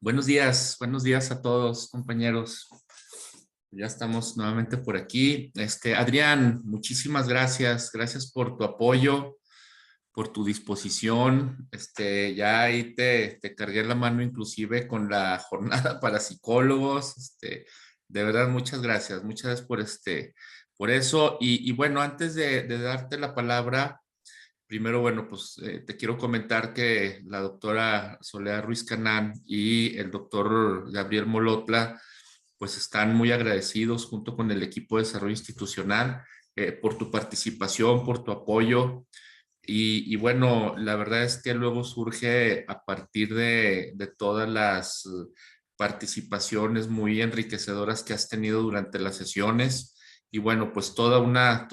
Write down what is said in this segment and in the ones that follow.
Buenos días a todos, compañeros. Ya estamos nuevamente por aquí. Adrián, muchísimas gracias. Gracias por tu apoyo, por tu disposición. Ya ahí te cargué la mano inclusive con la jornada para psicólogos. De verdad, muchas gracias. Muchas gracias por eso. Y bueno, antes de darte la palabra, primero, bueno, pues te quiero comentar que la doctora Soledad Ruiz Canán y el doctor Gabriel Molotla, pues están muy agradecidos junto con el equipo de desarrollo institucional por tu participación, por tu apoyo. Y bueno, la verdad es que luego surge a partir de todas las participaciones muy enriquecedoras que has tenido durante las sesiones y bueno, pues una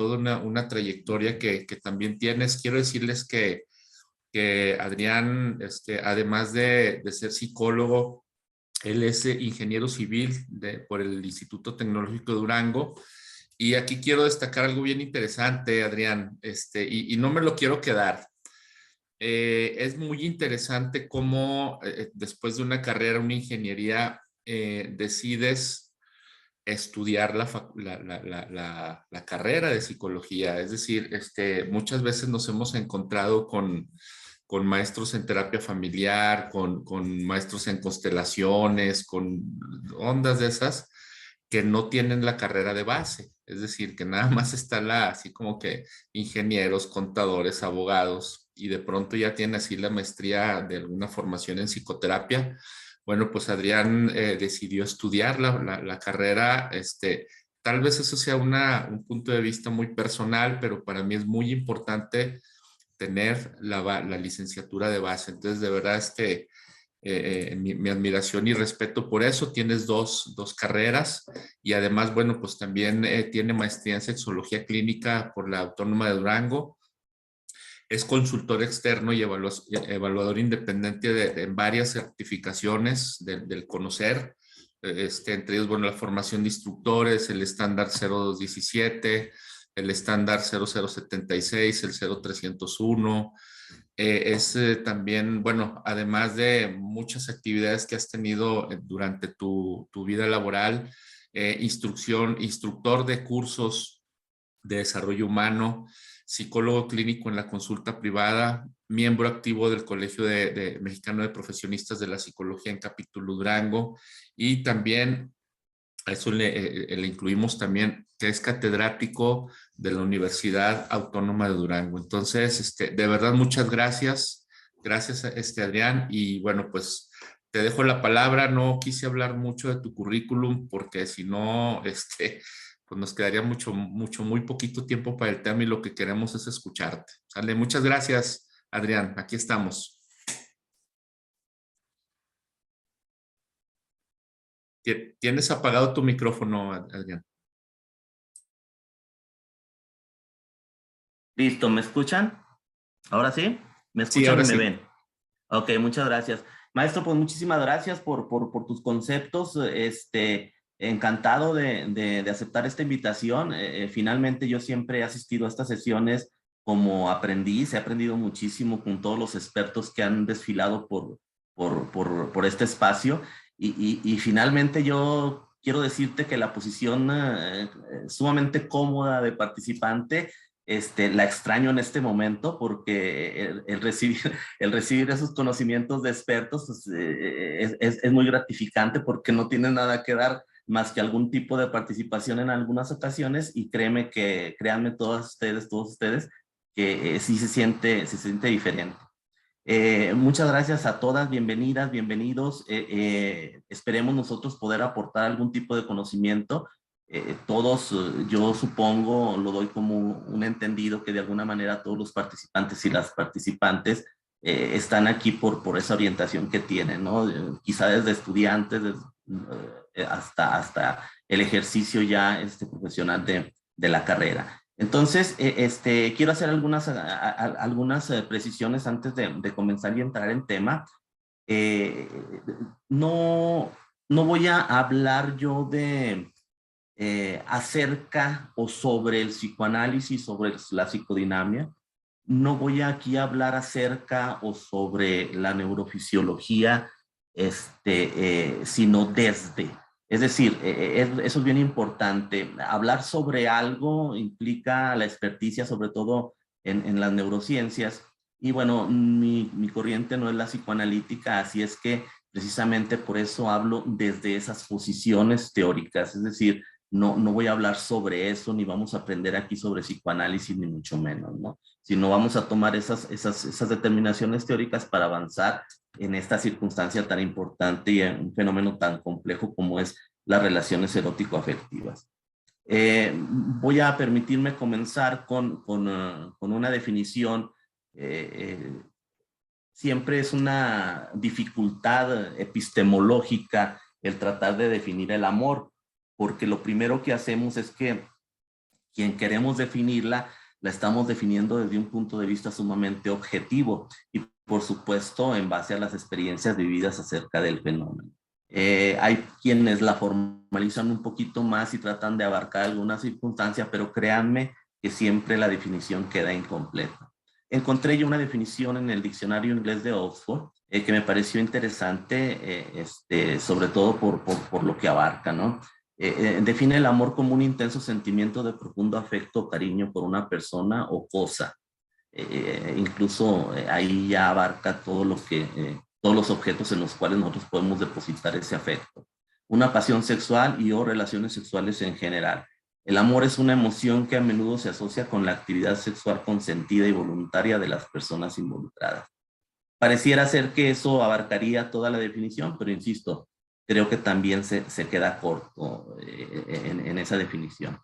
trayectoria que también tienes. Quiero decirles que Adrián, además de ser psicólogo, él es ingeniero civil por el Instituto Tecnológico de Durango. Y aquí quiero destacar algo bien interesante, Adrián, y no me lo quiero quedar. Es muy interesante cómo después de una carrera, una ingeniería, decides estudiar la carrera de psicología. Es decir, muchas veces nos hemos encontrado con maestros en terapia familiar, con maestros en constelaciones, con ondas de esas que no tienen la carrera de base. Es decir, que nada más está así como que ingenieros, contadores, abogados, y de pronto ya tienen así la maestría de alguna formación en psicoterapia. Bueno, pues Adrián decidió estudiar la carrera. Tal vez eso sea un punto de vista muy personal, pero para mí es muy importante tener la licenciatura de base. Entonces, de verdad, mi admiración y respeto por eso. Tienes dos carreras y además, bueno, pues también tiene maestría en sexología clínica por la Autónoma de Durango. Es consultor externo y evaluador independiente en varias certificaciones del Conocer. Entre ellos, bueno, la formación de instructores, el estándar 0217, el estándar 0076, el 0301. También, bueno, además de muchas actividades que has tenido durante tu vida laboral, instructor de cursos de desarrollo humano, psicólogo clínico en la consulta privada, miembro activo del Colegio Mexicano de Profesionistas de la Psicología en Capítulo Durango, y también a eso le incluimos también que es catedrático de la Universidad Autónoma de Durango. Entonces, de verdad, muchas gracias. Gracias, Adrián. Y bueno, pues te dejo la palabra. No quise hablar mucho de tu currículum porque si no, pues nos quedaría muy poquito tiempo para el tema y lo que queremos es escucharte. ¿Sale? Muchas gracias, Adrián. Aquí estamos. Tienes apagado tu micrófono, Adrián. Listo, ¿me escuchan? ¿Ahora sí? ¿Me Sí, escuchan ahora y me sí. ven? Ok, muchas gracias. Maestro, pues muchísimas gracias por tus conceptos. Encantado de aceptar esta invitación. Finalmente yo siempre he asistido a estas sesiones como aprendiz. He aprendido muchísimo con todos los expertos que han desfilado por este espacio. Y finalmente yo quiero decirte que la posición sumamente cómoda de participante la extraño en este momento porque el recibir esos conocimientos de expertos pues, es muy gratificante porque no tiene nada que dar más que algún tipo de participación en algunas ocasiones y créanme todos ustedes, que sí se siente diferente. Muchas gracias a todas, bienvenidas, bienvenidos. Esperemos nosotros poder aportar algún tipo de conocimiento. Todos, yo supongo, lo doy como un entendido que de alguna manera todos los participantes y las participantes están aquí por esa orientación que tienen, ¿no? Quizá desde estudiantes hasta el ejercicio ya profesional de la carrera. Entonces, quiero hacer algunas precisiones antes de comenzar y entrar en tema. Eh, no, no voy a hablar yo de acerca o sobre el psicoanálisis, sobre la psicodinamia. No voy aquí a hablar acerca o sobre la neurofisiología sino desde. Es decir, eso es bien importante. Hablar sobre algo implica la experticia, sobre todo en las neurociencias. Y bueno, mi corriente no es la psicoanalítica, así es que precisamente por eso hablo desde esas posiciones teóricas. Es decir, no voy a hablar sobre eso, ni vamos a aprender aquí sobre psicoanálisis, ni mucho menos, ¿no? Sino vamos a tomar esas determinaciones teóricas para avanzar en esta circunstancia tan importante y en un fenómeno tan complejo como es las relaciones erótico-afectivas. Voy a permitirme comenzar con una definición. Siempre es una dificultad epistemológica el tratar de definir el amor, porque lo primero que hacemos es que quien queremos definirla, la estamos definiendo desde un punto de vista sumamente objetivo y por supuesto en base a las experiencias vividas acerca del fenómeno. Hay quienes la formalizan un poquito más y tratan de abarcar alguna circunstancia, pero créanme que siempre la definición queda incompleta. Encontré yo una definición en el diccionario inglés de Oxford que me pareció interesante, sobre todo por lo que abarca, ¿no? Define el amor como un intenso sentimiento de profundo afecto o cariño por una persona o cosa. Incluso ahí ya abarca todo lo que, todos los objetos en los cuales nosotros podemos depositar ese afecto. Una pasión sexual y o relaciones sexuales en general. El amor es una emoción que a menudo se asocia con la actividad sexual consentida y voluntaria de las personas involucradas. Pareciera ser que eso abarcaría toda la definición, pero insisto, creo que también se queda corto en esa definición.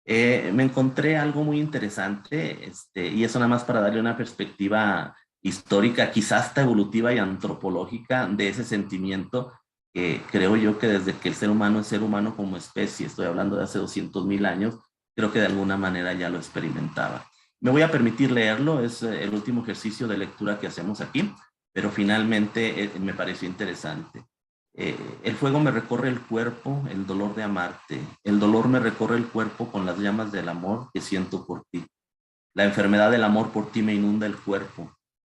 Me encontré algo muy interesante, y eso nada más para darle una perspectiva histórica, quizás hasta evolutiva y antropológica de ese sentimiento que creo yo que desde que el ser humano es ser humano como especie, estoy hablando de hace 200,000 años, creo que de alguna manera ya lo experimentaba. Me voy a permitir leerlo, es el último ejercicio de lectura que hacemos aquí, pero finalmente me pareció interesante. El fuego me recorre el cuerpo, el dolor de amarte. El dolor me recorre el cuerpo con las llamas del amor que siento por ti. La enfermedad del amor por ti me inunda el cuerpo.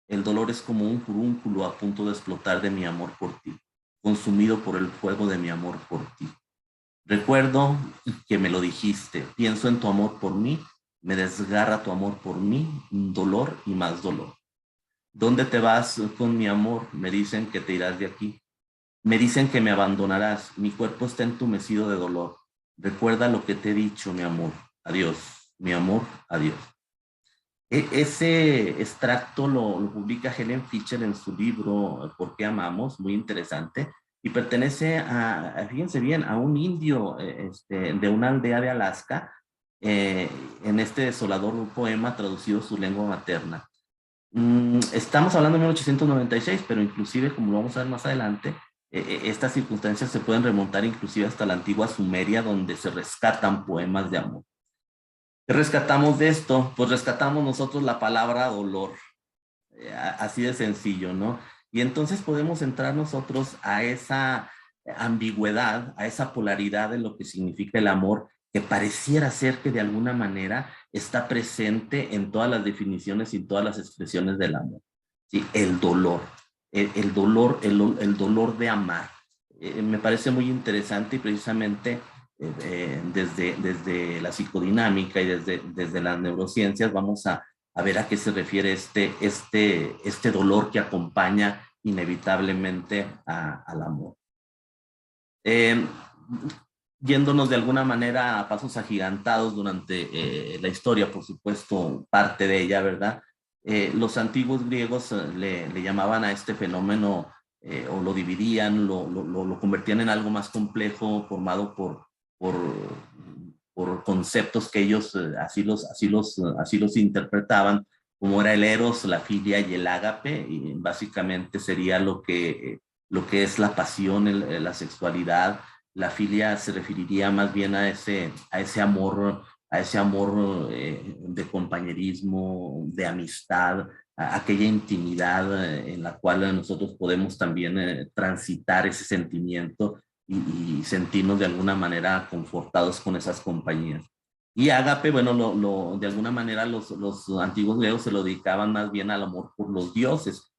El dolor es como un furúnculo a punto de explotar de mi amor por ti, consumido por el fuego de mi amor por ti. Recuerdo que me lo dijiste. Pienso en tu amor por mí. Me desgarra tu amor por mí. Dolor y más dolor. ¿Dónde te vas con mi amor? Me dicen que te irás de aquí. Me dicen que me abandonarás, mi cuerpo está entumecido de dolor. Recuerda lo que te he dicho, mi amor. Adiós, mi amor, adiós. Ese extracto lo publica Helen Fisher en su libro ¿Por qué amamos? Muy interesante. Y pertenece fíjense bien, a un indio de una aldea de Alaska, en este desolador poema traducido a su lengua materna. Estamos hablando de 1896, pero inclusive, como lo vamos a ver más adelante, estas circunstancias se pueden remontar inclusive hasta la antigua Sumeria, donde se rescatan poemas de amor. ¿Qué rescatamos de esto? Pues rescatamos nosotros la palabra dolor, así de sencillo, ¿no? Y entonces podemos entrar nosotros a esa ambigüedad, a esa polaridad de lo que significa el amor, que pareciera ser que de alguna manera está presente en todas las definiciones y todas las expresiones del amor. ¿Sí? El dolor. El dolor de amar. Me parece muy interesante y precisamente desde la psicodinámica y desde las neurociencias vamos a ver a qué se refiere este dolor que acompaña inevitablemente al amor. Yéndonos de alguna manera a pasos agigantados durante la historia, por supuesto, parte de ella, ¿verdad? Los antiguos griegos le llamaban a este fenómeno o lo dividían, lo convertían en algo más complejo, formado por conceptos que ellos así los interpretaban, como era el eros, la filia y el ágape, y básicamente sería lo que es la pasión, la sexualidad. La filia se referiría más bien a ese amor, de compañerismo, de amistad, a aquella intimidad en la cual nosotros podemos también transitar ese sentimiento y sentirnos de alguna manera confortados con esas compañías. Y ágape, bueno, de alguna manera los antiguos griegos se lo dedicaban más bien al amor por los dioses,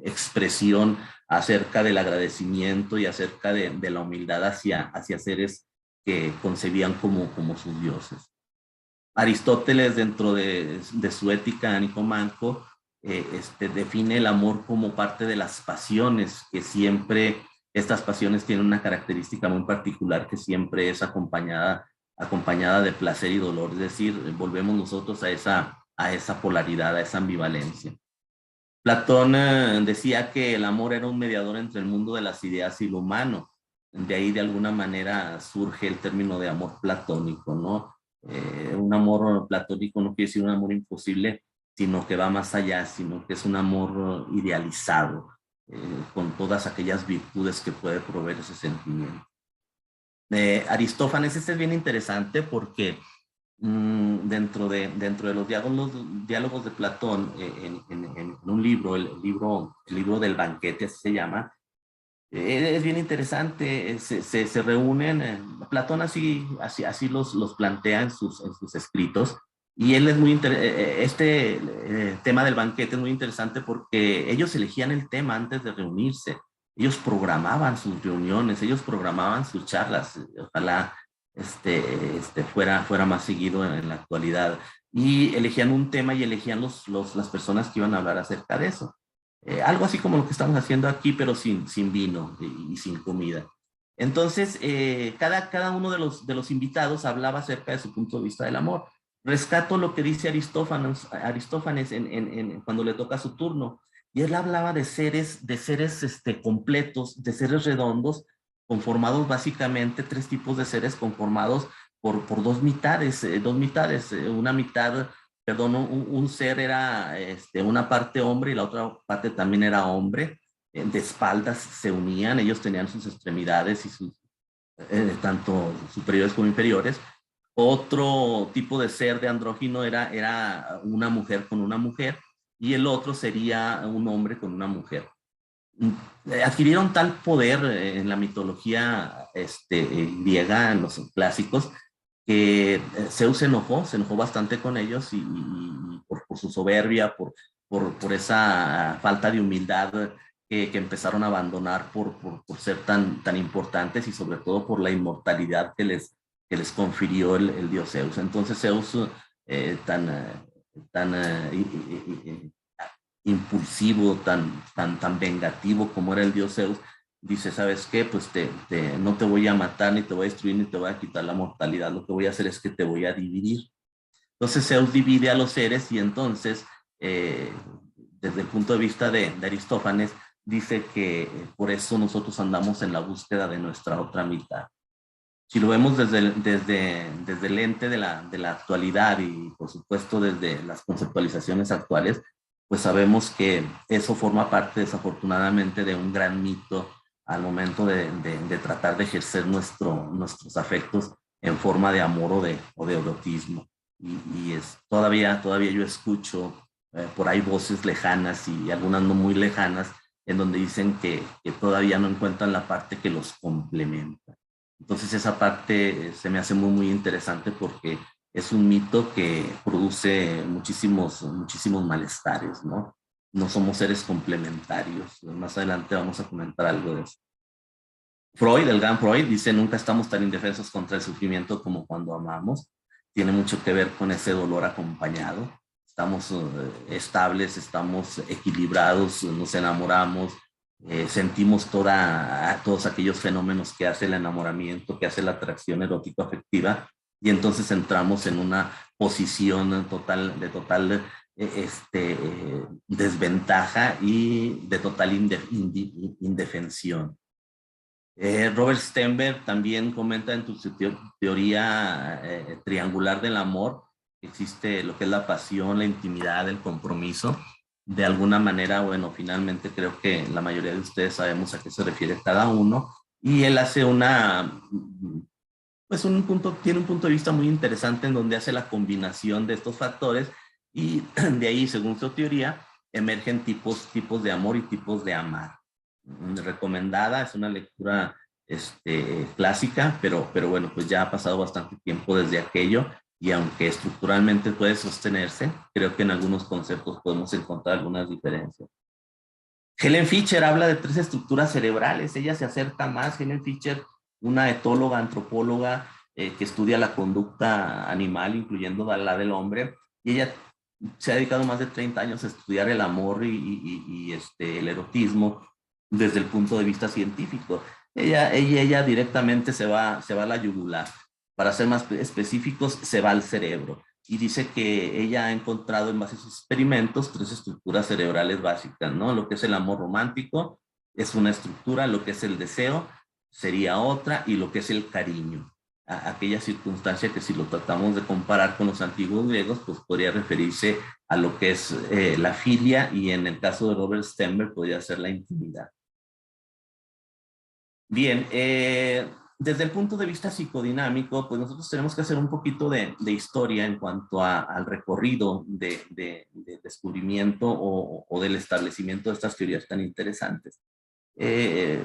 expresión acerca del agradecimiento y acerca de la humildad hacia seres que concebían como sus dioses. Aristóteles, dentro de su ética Nicomanco, define el amor como parte de las pasiones, que siempre estas pasiones tienen una característica muy particular, que siempre es acompañada de placer y dolor, es decir, volvemos nosotros a esa polaridad, a esa ambivalencia. Platón decía que el amor era un mediador entre el mundo de las ideas y lo humano. De ahí, de alguna manera, surge el término de amor platónico, ¿no? Un amor platónico no quiere decir un amor imposible, sino que va más allá, sino que es un amor idealizado, con todas aquellas virtudes que puede proveer ese sentimiento. Aristófanes, este es bien interesante porque dentro de los diálogos de Platón, en un libro, el libro del banquete, así se llama, es bien interesante, se reúnen, Platón así los plantea en sus escritos, y él es muy tema del banquete es muy interesante porque ellos elegían el tema antes de reunirse, ellos programaban sus reuniones, ellos programaban sus charlas, ojalá fuera más seguido en la actualidad, y elegían un tema y elegían las personas que iban a hablar acerca de eso. Algo así como lo que estamos haciendo aquí, pero sin vino y sin comida. Entonces, cada uno de los invitados hablaba acerca de su punto de vista del amor. Rescato lo que dice Aristófanes cuando le toca su turno, y él hablaba de seres completos, de seres redondos, conformados básicamente, tres tipos de seres conformados por dos mitades, una mitad. Perdón, un ser era una parte hombre y la otra parte también era hombre. De espaldas se unían, ellos tenían sus extremidades y sus tanto superiores como inferiores. Otro tipo de ser de andrógino era una mujer con una mujer, y el otro sería un hombre con una mujer. Adquirieron tal poder en la mitología griega, en los clásicos, que Zeus se enojó bastante con ellos, y por su soberbia, por esa falta de humildad que empezaron a abandonar por ser tan importantes, y sobre todo por la inmortalidad que les confirió el dios Zeus. Entonces Zeus, tan impulsivo, tan vengativo como era el dios Zeus, dice, ¿sabes qué? Pues no te voy a matar, ni te voy a destruir, ni te voy a quitar la mortalidad. Lo que voy a hacer es que te voy a dividir. Entonces Zeus divide a los seres, y entonces, desde el punto de vista de Aristófanes, dice que por eso nosotros andamos en la búsqueda de nuestra otra mitad. Si lo vemos desde el lente de la actualidad, y por supuesto desde las conceptualizaciones actuales, pues sabemos que eso forma parte, desafortunadamente, de un gran mito al momento de tratar de ejercer nuestros afectos en forma de amor o de erotismo. Y todavía yo escucho por ahí voces lejanas, y algunas no muy lejanas, en donde dicen que todavía no encuentran la parte que los complementa. Entonces esa parte se me hace muy interesante, porque es un mito que produce muchísimos malestares, ¿no? No somos seres complementarios. Más adelante vamos a comentar algo de eso. Freud, el gran Freud, dice: nunca estamos tan indefensos contra el sufrimiento como cuando amamos. Tiene mucho que ver con ese dolor acompañado. Estamos estables, estamos equilibrados, nos enamoramos, sentimos todos aquellos fenómenos que hace el enamoramiento, que hace la atracción erótico-afectiva, y entonces entramos en una posición de total desventaja y de total indefensión. Robert Sternberg también comenta en su teoría triangular del amor, que existe lo que es la pasión, la intimidad, el compromiso. De alguna manera, bueno, finalmente creo que la mayoría de ustedes sabemos a qué se refiere cada uno, y él hace tiene un punto de vista muy interesante, en donde hace la combinación de estos factores, y de ahí, según su teoría, emergen tipos de amor y tipos de amar. Recomendada, es una lectura clásica, pero bueno, pues ya ha pasado bastante tiempo desde aquello, y aunque estructuralmente puede sostenerse, creo que en algunos conceptos podemos encontrar algunas diferencias. Helen Fisher habla de 3 estructuras cerebrales. Ella se acerca más, Helen Fisher, una etóloga, antropóloga, que estudia la conducta animal, incluyendo la del hombre, y ella se ha dedicado más de 30 años a estudiar el amor y el erotismo desde el punto de vista científico. Ella directamente se va a la yugular. Para ser más específicos, se va al cerebro. Y dice que ella ha encontrado en base a sus experimentos 3 estructuras cerebrales básicas, ¿no? Lo que es el amor romántico es una estructura, lo que es el deseo sería otra, y lo que es el cariño. Aquella circunstancia que, si lo tratamos de comparar con los antiguos griegos, pues podría referirse a lo que es la filia, y en el caso de Robert Stenberg podría ser la intimidad. Bien, desde el punto de vista psicodinámico, pues nosotros tenemos que hacer un poquito de historia en cuanto al recorrido de descubrimiento o del establecimiento de estas teorías tan interesantes.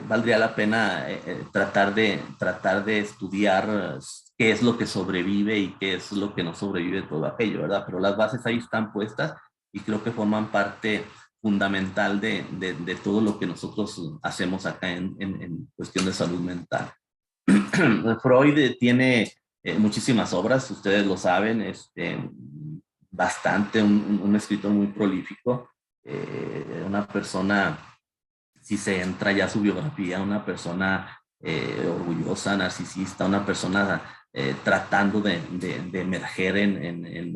Valdría la pena tratar de estudiar qué es lo que sobrevive y qué es lo que no sobrevive de todo aquello, ¿verdad? Pero las bases ahí están puestas y creo que forman parte fundamental de todo lo que nosotros hacemos acá en cuestión de salud mental. Freud tiene muchísimas obras, ustedes lo saben, bastante, un escritor muy prolífico, una persona, si se entra ya a su biografía, una persona orgullosa, narcisista, una persona tratando de emerger en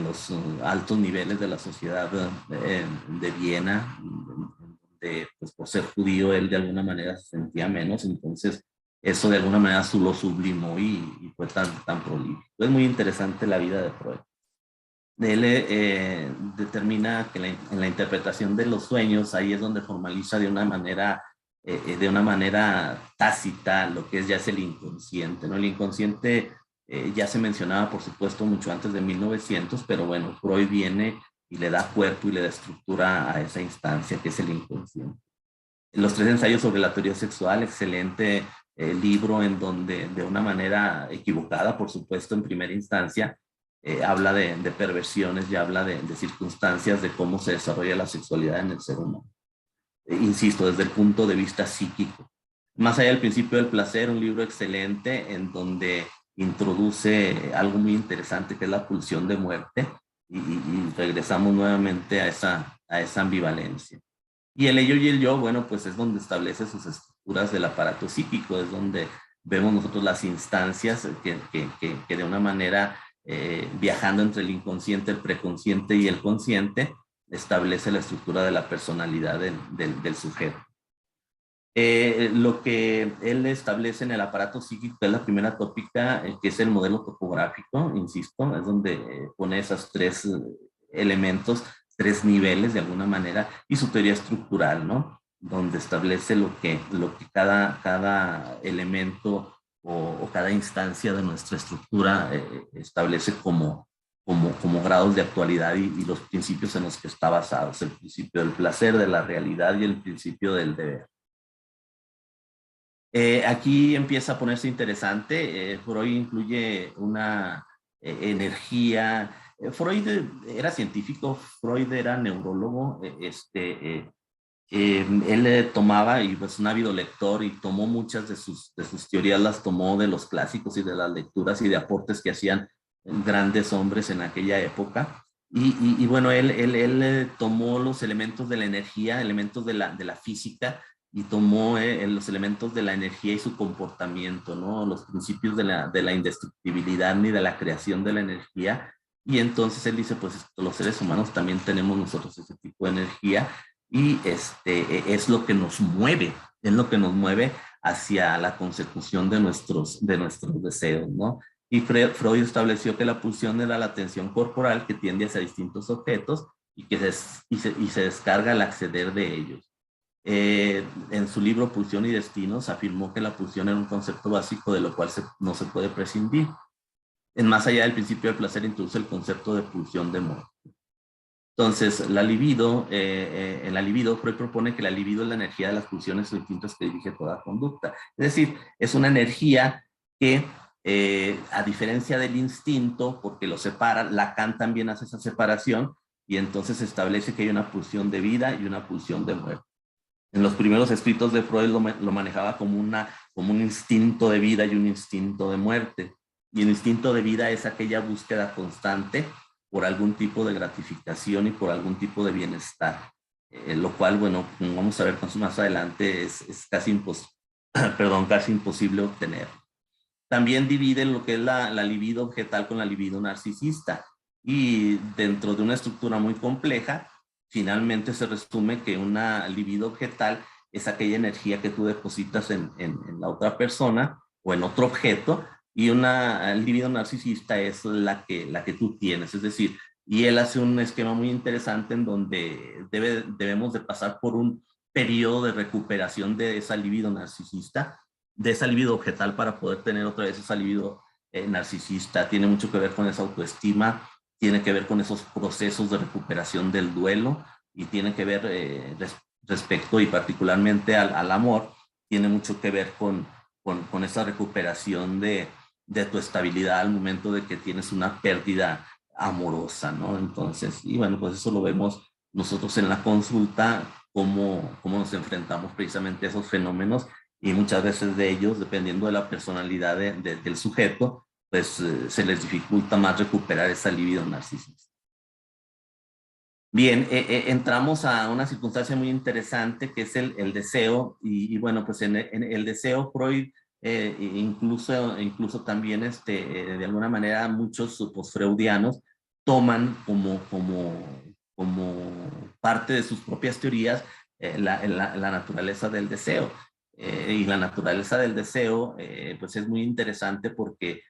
los altos niveles de la sociedad de Viena, pues por ser judío él de alguna manera se sentía menos, entonces eso de alguna manera lo sublimó y fue tan prolífico. Es muy interesante la vida de Freud. Él determina que en la interpretación de los sueños, ahí es donde formaliza de una manera tácita lo que ya es el inconsciente, ¿no? El inconsciente ya se mencionaba, por supuesto, mucho antes de 1900, pero bueno, Freud viene y le da cuerpo y le da estructura a esa instancia que es el inconsciente. Los 3 ensayos sobre la teoría sexual, excelente libro en donde, de una manera equivocada, por supuesto, en primera instancia, habla de perversiones y habla de circunstancias de cómo se desarrolla la sexualidad en el ser humano. Insisto, desde el punto de vista psíquico. Más allá del principio del placer, un libro excelente en donde introduce algo muy interesante que es la pulsión de muerte, y regresamos nuevamente a esa ambivalencia. Y el ello y el yo, bueno, pues es donde establece sus estructuras del aparato psíquico, es donde vemos nosotros las instancias que de una manera, viajando entre el inconsciente, el preconsciente y el consciente, establece la estructura de la personalidad del sujeto. Lo que él establece en el aparato psíquico es la primera tópica, que es el modelo topográfico, insisto, es donde pone esos 3 elementos, 3 niveles de alguna manera, y su teoría estructural, ¿no? Donde establece lo que cada elemento o cada instancia de nuestra estructura establece como grados de actualidad y los principios en los que está basado, el principio del placer, de la realidad y el principio del deber. Aquí empieza a ponerse interesante. Freud incluye una energía. Freud era científico, Freud era neurólogo. Él tomaba, y pues un ávido lector, y tomó muchas de sus teorías, las tomó de los clásicos y de las lecturas y de aportes que hacían grandes hombres en aquella época. Y bueno, él tomó los elementos de la energía, elementos de la física, y tomó los elementos de la energía y su comportamiento, ¿no? Los principios de la indestructibilidad ni de la creación de la energía. Y entonces él dice, pues los seres humanos también tenemos nosotros ese tipo de energía, y es lo que nos mueve, hacia la consecución de nuestros deseos, ¿no? Y Freud estableció que la pulsión era la tensión corporal que tiende hacia distintos objetos y se descarga al acceder de ellos. En su libro Pulsión y Destinos afirmó que la pulsión era un concepto básico de lo cual no se puede prescindir. En Más allá del principio del placer introduce el concepto de pulsión de muerte. Entonces, en la libido, Freud propone que la libido es la energía de las pulsiones o instintos que dirige toda conducta. Es decir, es una energía que a diferencia del instinto, porque lo separa, Lacan también hace esa separación y entonces establece que hay una pulsión de vida y una pulsión de muerte. En los primeros escritos de Freud lo manejaba como un instinto de vida y un instinto de muerte. Y el instinto de vida es aquella búsqueda constante por algún tipo de gratificación y por algún tipo de bienestar. Lo cual, bueno, como vamos a ver más adelante, es casi, casi imposible obtener. También divide lo que es la libido objetal con la libido narcisista. Y dentro de una estructura muy compleja, finalmente se resume que una libido objetal es aquella energía que tú depositas en la otra persona o en otro objeto, y una libido narcisista es la que tú tienes. Es decir, y él hace un esquema muy interesante en donde debemos de pasar por un periodo de recuperación de esa libido narcisista, de esa libido objetal, para poder tener otra vez esa libido narcisista. Tiene mucho que ver con esa autoestima, tiene que ver con esos procesos de recuperación del duelo, y tiene que ver respecto y particularmente al amor, tiene mucho que ver con esa recuperación de tu estabilidad al momento de que tienes una pérdida amorosa, ¿no? Entonces, y bueno, pues eso lo vemos nosotros en la consulta, cómo nos enfrentamos precisamente a esos fenómenos, y muchas veces de ellos, dependiendo de la personalidad del sujeto, pues se les dificulta más recuperar esa libido narcisista. Bien, entramos a una circunstancia muy interesante que es el deseo, y bueno, pues en el deseo Freud, incluso también de alguna manera muchos post-freudianos toman como parte de sus propias teorías la naturaleza del deseo. Y la naturaleza del deseo pues es muy interesante porque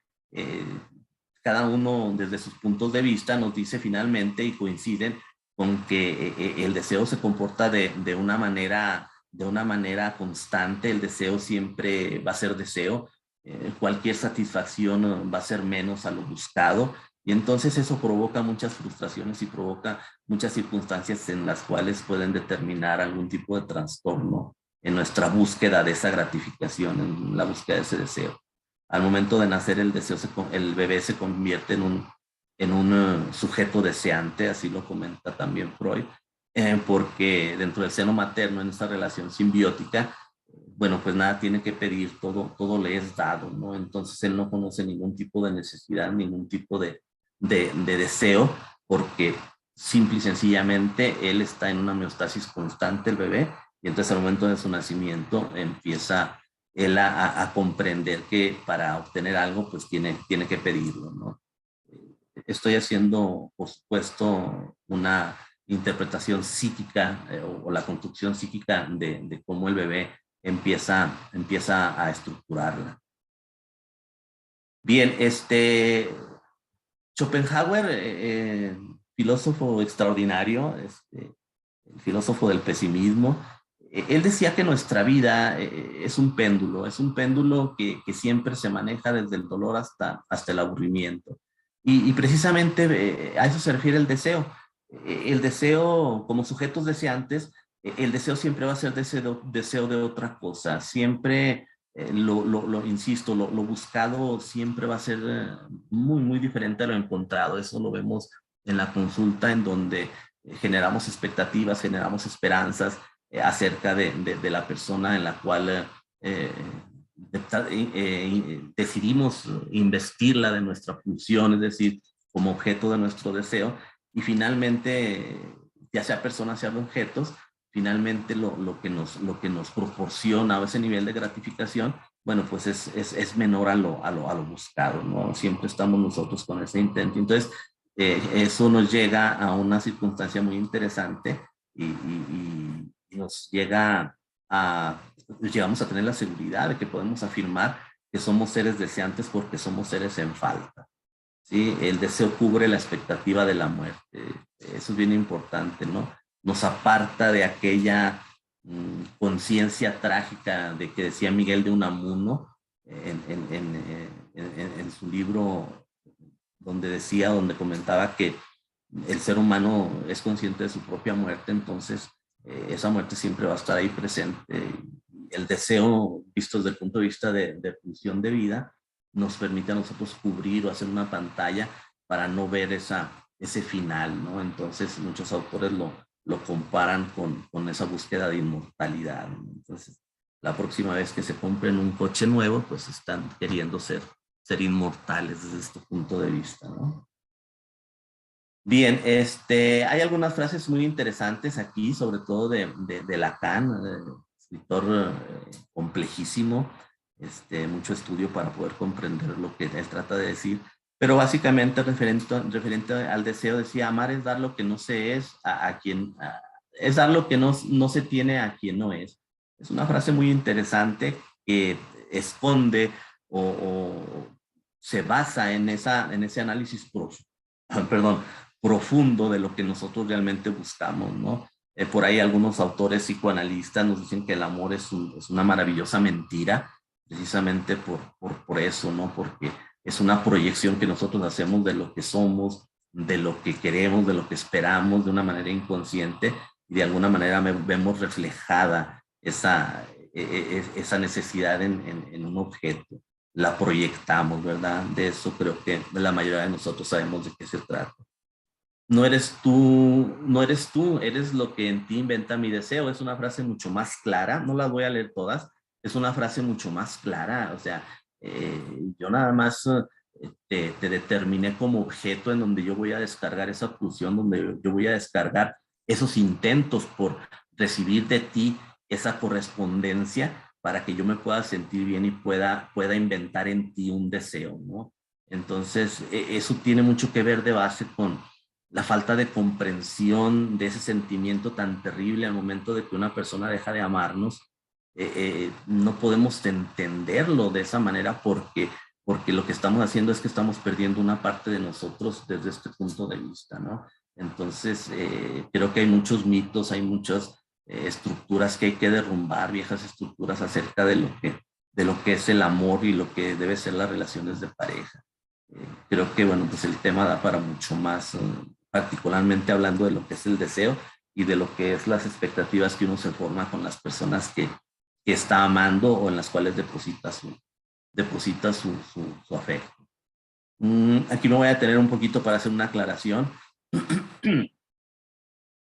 cada uno desde sus puntos de vista nos dice finalmente, y coinciden con que el deseo se comporta de una manera constante. El deseo siempre va a ser deseo. Cualquier satisfacción va a ser menos a lo buscado, y entonces eso provoca muchas frustraciones y provoca muchas circunstancias en las cuales pueden determinar algún tipo de trastorno en nuestra búsqueda de esa gratificación, en la búsqueda de ese deseo. Al momento de nacer, el bebé se convierte en un sujeto deseante, así lo comenta también Freud, porque dentro del seno materno, en esa relación simbiótica, bueno, pues nada tiene que pedir, todo le es dado, ¿no? Entonces él no conoce ningún tipo de necesidad, ningún tipo de deseo, porque simple y sencillamente él está en una homeostasis constante, el bebé, y entonces al momento de su nacimiento empieza él a comprender que para obtener algo, pues tiene que pedirlo, ¿no? Estoy haciendo, por supuesto, una interpretación psíquica o la construcción psíquica de cómo el bebé empieza a estructurarla. Bien, Schopenhauer, filósofo extraordinario, filósofo del pesimismo, él decía que nuestra vida es un péndulo que siempre se maneja desde el dolor hasta el aburrimiento. Y precisamente a eso se refiere el deseo. El deseo, como sujetos deseantes, el deseo siempre va a ser deseo de otra cosa. Siempre, insisto, lo buscado siempre va a ser muy, muy diferente a lo encontrado. Eso lo vemos en la consulta, en donde generamos expectativas, generamos esperanzas acerca de la persona en la cual decidimos investirla de nuestra función, es decir, como objeto de nuestro deseo, y finalmente, ya sea personas, sean objetos, finalmente lo que nos proporciona ese nivel de gratificación, bueno, pues es menor a lo buscado, ¿no? Siempre estamos nosotros con ese intento. Entonces, eso nos llega a una circunstancia muy interesante, y nos llegamos a tener la seguridad de que podemos afirmar que somos seres deseantes porque somos seres en falta. ¿Sí? El deseo cubre la expectativa de la muerte. Eso es bien importante, ¿no? Nos aparta de aquella conciencia trágica de que decía Miguel de Unamuno en su libro, donde comentaba que el ser humano es consciente de su propia muerte. Entonces esa muerte siempre va a estar ahí presente. El deseo, visto desde el punto de vista de función de vida, nos permite a nosotros cubrir o hacer una pantalla para no ver ese final, ¿no? Entonces muchos autores lo comparan con esa búsqueda de inmortalidad, ¿no? Entonces, la próxima vez que se compren un coche nuevo, pues están queriendo ser inmortales desde este punto de vista, ¿no? Bien, hay algunas frases muy interesantes aquí, sobre todo de Lacan, escritor complejísimo, mucho estudio para poder comprender lo que él trata de decir, pero básicamente referente al deseo, decía, amar es dar lo que no se es es dar lo que no se tiene a quien no es. Es una frase muy interesante que esconde o se basa en ese análisis profundo de lo que nosotros realmente buscamos, ¿no? Por ahí algunos autores psicoanalistas nos dicen que el amor es una maravillosa mentira, precisamente por eso, ¿no? Porque es una proyección que nosotros hacemos de lo que somos, de lo que queremos, de lo que esperamos, de una manera inconsciente, y de alguna manera vemos reflejada esa necesidad en un objeto. La proyectamos, ¿verdad? De eso creo que la mayoría de nosotros sabemos de qué se trata. No eres tú, eres lo que en ti inventa mi deseo. Es una frase mucho más clara, no las voy a leer todas, es una frase mucho más clara, o sea, yo nada más te determiné como objeto en donde yo voy a descargar esa pulsión, donde yo voy a descargar esos intentos por recibir de ti esa correspondencia para que yo me pueda sentir bien y pueda inventar en ti un deseo, ¿no? Entonces, eso tiene mucho que ver de base con la falta de comprensión de ese sentimiento tan terrible al momento de que una persona deja de amarnos. No podemos entenderlo de esa manera porque lo que estamos haciendo es que estamos perdiendo una parte de nosotros desde este punto de vista, ¿no? Entonces, creo que hay muchos mitos, hay muchas estructuras que hay que derrumbar, viejas estructuras acerca de lo que es el amor y lo que debe ser las relaciones de pareja. Creo que, bueno, pues el tema da para mucho más, particularmente hablando de lo que es el deseo y de lo que es las expectativas que uno se forma con las personas que está amando o en las cuales deposita su afecto. Aquí me voy a detener un poquito para hacer una aclaración.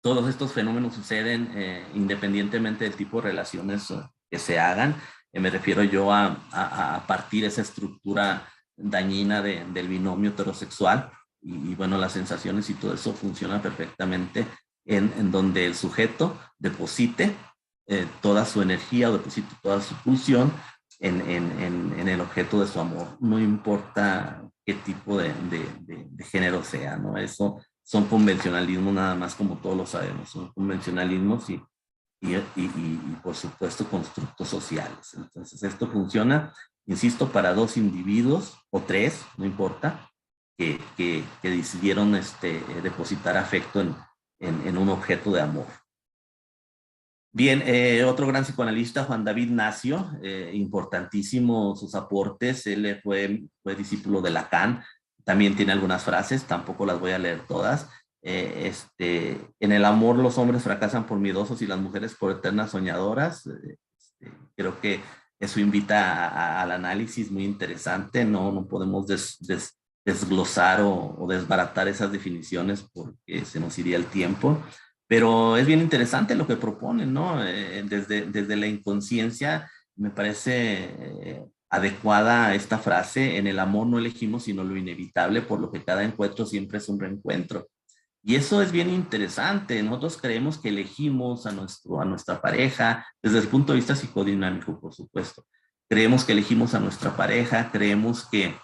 Todos estos fenómenos suceden independientemente del tipo de relaciones que se hagan. Me refiero yo a partir de esa estructura dañina del binomio heterosexual y bueno, las sensaciones y todo eso funciona perfectamente en donde el sujeto deposite toda su energía o deposite toda su pulsión en el objeto de su amor. No importa qué tipo de género sea, ¿no? Eso son convencionalismos nada más, como todos lo sabemos, son convencionalismos y por supuesto constructos sociales. Entonces esto funciona, insisto, para dos individuos o tres, no importa, que decidieron depositar afecto en un objeto de amor. Bien, otro gran psicoanalista, Juan David Nacio, importantísimo sus aportes. Él fue discípulo de Lacan, también tiene algunas frases, tampoco las voy a leer todas. En el amor los hombres fracasan por miedosos y las mujeres por eternas soñadoras. Creo que eso invita al análisis muy interesante. No podemos desglosar o desbaratar esas definiciones porque se nos iría el tiempo. Pero es bien interesante lo que proponen, ¿no? Desde la inconsciencia me parece adecuada esta frase: en el amor no elegimos sino lo inevitable, por lo que cada encuentro siempre es un reencuentro. Y eso es bien interesante. Nosotros creemos que elegimos a nuestra pareja desde el punto de vista psicodinámico, por supuesto. Creemos que elegimos a nuestra pareja, creemos que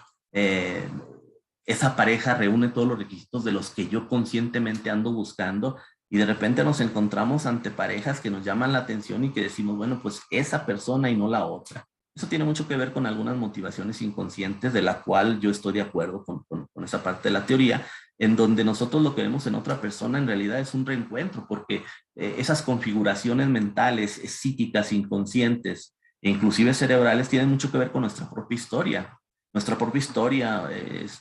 esa pareja reúne todos los requisitos de los que yo conscientemente ando buscando, y de repente nos encontramos ante parejas que nos llaman la atención y que decimos, bueno, pues esa persona y no la otra. Eso tiene mucho que ver con algunas motivaciones inconscientes, de la cual yo estoy de acuerdo con esa parte de la teoría, en donde nosotros lo que vemos en otra persona en realidad es un reencuentro, porque esas configuraciones mentales, psíquicas, inconscientes e inclusive cerebrales tienen mucho que ver con nuestra propia historia. Nuestra propia historia,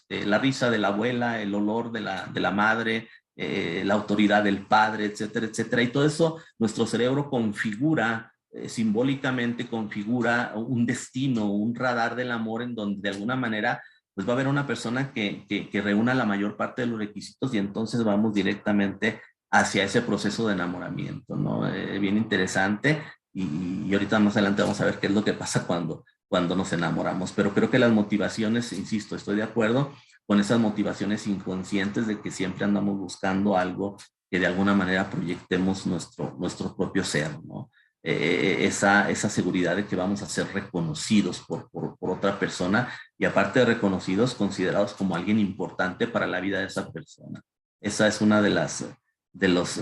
la risa de la abuela, el olor de la madre, la autoridad del padre, etcétera, etcétera. Y todo eso nuestro cerebro configura simbólicamente configura un destino, un radar del amor en donde de alguna manera pues va a haber una persona que reúna la mayor parte de los requisitos y entonces vamos directamente hacia ese proceso de enamoramiento, ¿no? Bien interesante y ahorita más adelante vamos a ver qué es lo que pasa cuando nos enamoramos, pero creo que las motivaciones, insisto, estoy de acuerdo con esas motivaciones inconscientes de que siempre andamos buscando algo que de alguna manera proyectemos nuestro propio ser, ¿no? Esa seguridad de que vamos a ser reconocidos por otra persona y aparte de reconocidos, considerados como alguien importante para la vida de esa persona. Esa es una de los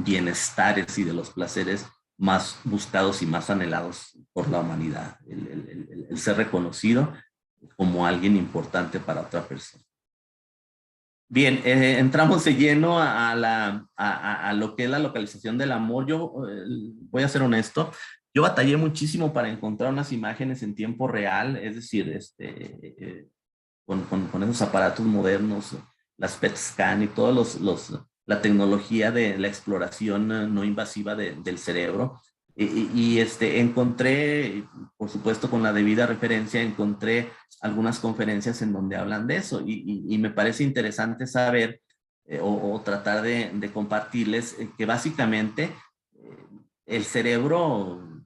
bienestares y de los placeres más buscados y más anhelados por la humanidad, el ser reconocido como alguien importante para otra persona. Bien, entramos de lleno a lo que es la localización del amor. Yo voy a ser honesto, yo batallé muchísimo para encontrar unas imágenes en tiempo real, es decir, con esos aparatos modernos, las PET scan y todos la tecnología de la exploración no invasiva del cerebro. Encontré, por supuesto con la debida referencia, encontré algunas conferencias en donde hablan de eso y me parece interesante saber o tratar de compartirles que básicamente el cerebro,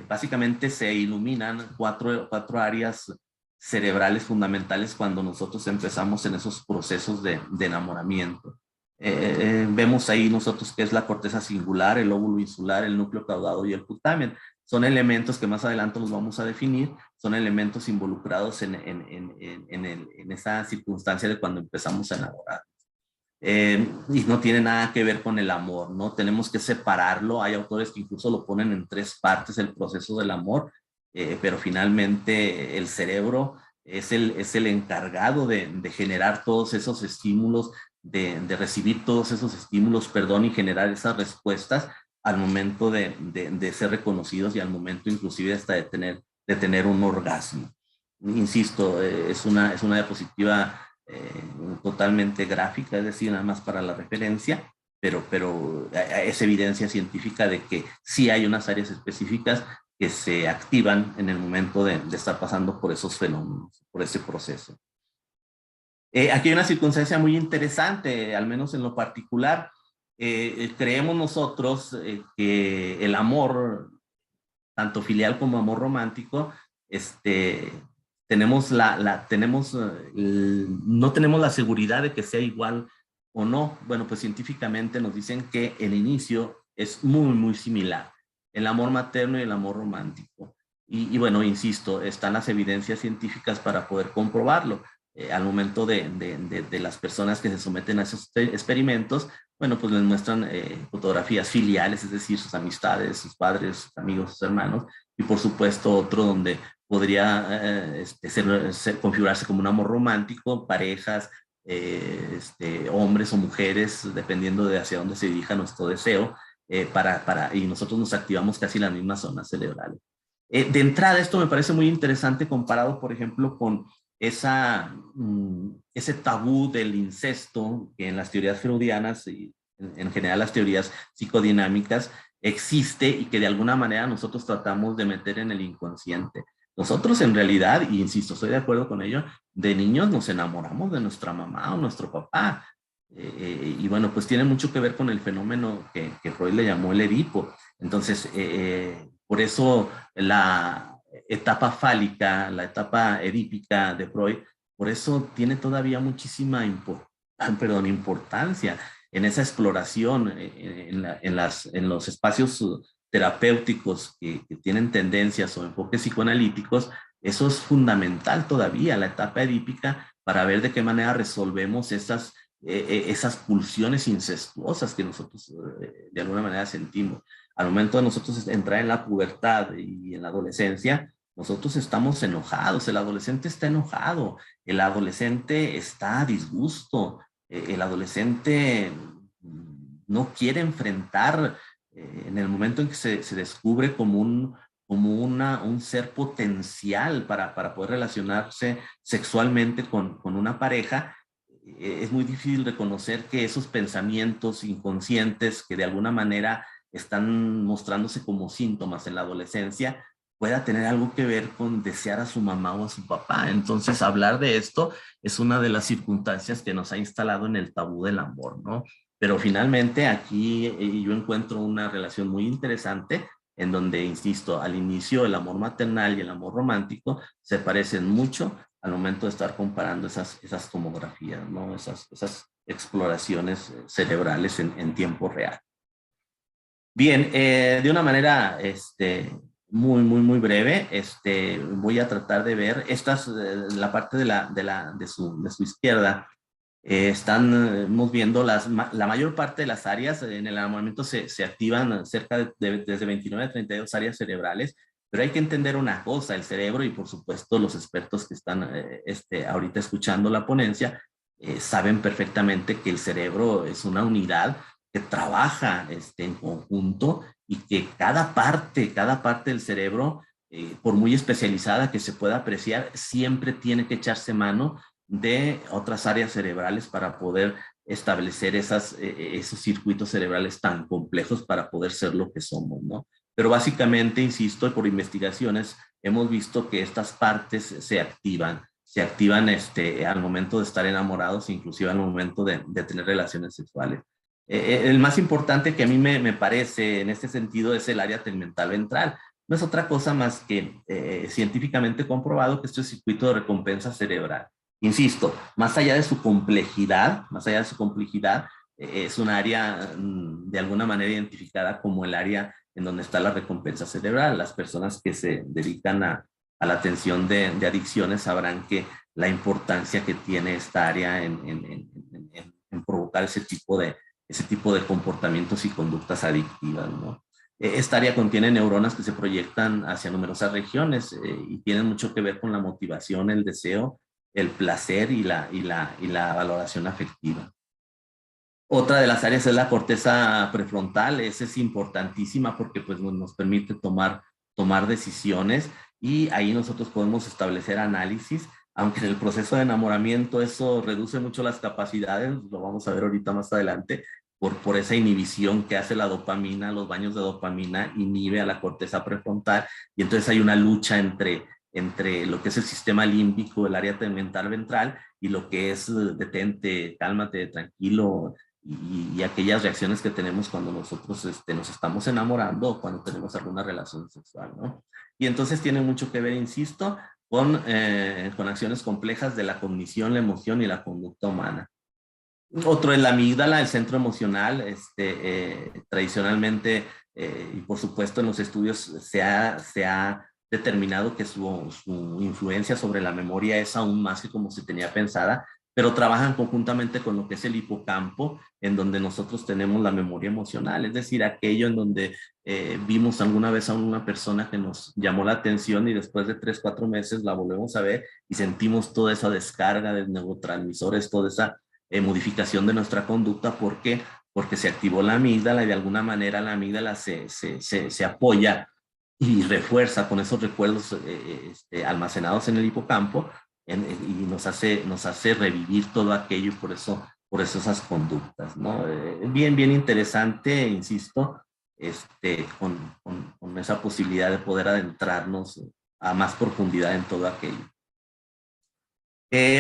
básicamente se iluminan cuatro áreas cerebrales fundamentales cuando nosotros empezamos en esos procesos de enamoramiento. Vemos ahí nosotros que es la corteza singular, el lóbulo insular, el núcleo caudado y el putamen. Son elementos que más adelante los vamos a definir, son elementos involucrados en esa circunstancia de cuando empezamos a enamorar. Y no tiene nada que ver con el amor, ¿no? Tenemos que separarlo. Hay autores que incluso lo ponen en 3 partes el proceso del amor, pero finalmente el cerebro es el encargado de generar todos esos estímulos, de recibir todos esos estímulos, perdón, y generar esas respuestas al momento de ser reconocidos y al momento inclusive hasta de tener un orgasmo. Insisto, es una diapositiva totalmente gráfica, es decir, nada más para la referencia, pero es evidencia científica de que sí hay unas áreas específicas que se activan en el momento de estar pasando por esos fenómenos, por ese proceso. Aquí hay una circunstancia muy interesante, al menos en lo particular. Creemos nosotros que el amor, tanto filial como amor romántico, no tenemos la seguridad de que sea igual o no. Bueno, pues científicamente nos dicen que el inicio es muy, muy similar, el amor materno y el amor romántico. Y bueno, insisto, están las evidencias científicas para poder comprobarlo. Al momento de las personas que se someten a esos experimentos, bueno, pues les muestran fotografías filiales, es decir, sus amistades, sus padres, sus amigos, sus hermanos, y por supuesto otro donde podría configurarse como un amor romántico, parejas, hombres o mujeres, dependiendo de hacia dónde se dirija nuestro deseo, y nosotros nos activamos casi las mismas zonas cerebrales. De entrada, esto me parece muy interesante comparado, por ejemplo, con ese tabú del incesto que en las teorías freudianas y en general las teorías psicodinámicas existe y que de alguna manera nosotros tratamos de meter en el inconsciente. Nosotros en realidad, y insisto, estoy de acuerdo con ello, de niños nos enamoramos de nuestra mamá o nuestro papá. Y bueno, pues tiene mucho que ver con el fenómeno que Freud le llamó el Edipo. Entonces, por eso la etapa fálica, la etapa edípica de Freud, por eso tiene todavía muchísima importancia en esa exploración, en los espacios terapéuticos que tienen tendencias o enfoques psicoanalíticos. Eso es fundamental todavía, la etapa edípica, para ver de qué manera resolvemos esas pulsiones incestuosas que nosotros de alguna manera sentimos. Al momento de nosotros entrar en la pubertad y en la adolescencia, nosotros estamos enojados, el adolescente está enojado, el adolescente está a disgusto, el adolescente no quiere enfrentar en el momento en que se descubre como un ser potencial para poder relacionarse sexualmente con una pareja. Es muy difícil reconocer que esos pensamientos inconscientes que de alguna manera están mostrándose como síntomas en la adolescencia, pueda tener algo que ver con desear a su mamá o a su papá. Entonces, hablar de esto es una de las circunstancias que nos ha instalado en el tabú del amor, ¿no? Pero finalmente aquí yo encuentro una relación muy interesante en donde, insisto, al inicio el amor maternal y el amor romántico se parecen mucho al momento de estar comparando esas tomografías, ¿no? Esas exploraciones cerebrales en tiempo real. Bien, de una manera muy breve, voy a tratar de ver la parte de su izquierda. Estamos viendo la mayor parte de las áreas en el enamoramiento se activan cerca desde 29 a 32 áreas cerebrales, pero hay que entender una cosa, el cerebro y por supuesto los expertos que están ahorita escuchando la ponencia saben perfectamente que el cerebro es una unidad que trabaja en conjunto y que cada parte del cerebro, por muy especializada que se pueda apreciar, siempre tiene que echarse mano de otras áreas cerebrales para poder establecer esos circuitos cerebrales tan complejos para poder ser lo que somos, ¿no? Pero básicamente, insisto, por investigaciones hemos visto que estas partes se activan al momento de estar enamorados, inclusive al momento de tener relaciones sexuales. El más importante que a mí me parece en este sentido es el área tegmental ventral. No es otra cosa más que científicamente comprobado que este es el circuito de recompensa cerebral. Insisto, más allá de su complejidad, es un área de alguna manera identificada como el área en donde está la recompensa cerebral. Las personas que se dedican a la atención de adicciones sabrán que la importancia que tiene esta área en provocar ese tipo de comportamientos y conductas adictivas, ¿no? Esta área contiene neuronas que se proyectan hacia numerosas regiones y tienen mucho que ver con la motivación, el deseo, el placer y la valoración afectiva. Otra de las áreas es la corteza prefrontal. Esa es importantísima porque pues, nos permite tomar decisiones y ahí nosotros podemos establecer análisis, aunque en el proceso de enamoramiento eso reduce mucho las capacidades, lo vamos a ver ahorita más adelante, por esa inhibición que hace la dopamina, los baños de dopamina inhibe a la corteza prefrontal y entonces hay una lucha entre lo que es el sistema límbico, el área tegmental ventral y lo que es detente, cálmate, tranquilo, y aquellas reacciones que tenemos cuando nosotros nos estamos enamorando o cuando tenemos alguna relación sexual, ¿no? Y entonces tiene mucho que ver, insisto, con acciones complejas de la cognición, la emoción y la conducta humana. Otro es la amígdala, el centro emocional. Tradicionalmente, y por supuesto en los estudios se ha determinado que su influencia sobre la memoria es aún más que como se tenía pensada, pero trabajan conjuntamente con lo que es el hipocampo, en donde nosotros tenemos la memoria emocional, es decir, aquello en donde vimos alguna vez a una persona que nos llamó la atención y después de 3, 4 meses la volvemos a ver y sentimos toda esa descarga de neurotransmisores, toda esa modificación de nuestra conducta. ¿Por qué? Porque se activó la amígdala y de alguna manera la amígdala se apoya y refuerza con esos recuerdos almacenados en el hipocampo y nos hace revivir todo aquello y por eso esas conductas, ¿no? Bien interesante, insisto, con esa posibilidad de poder adentrarnos a más profundidad en todo aquello.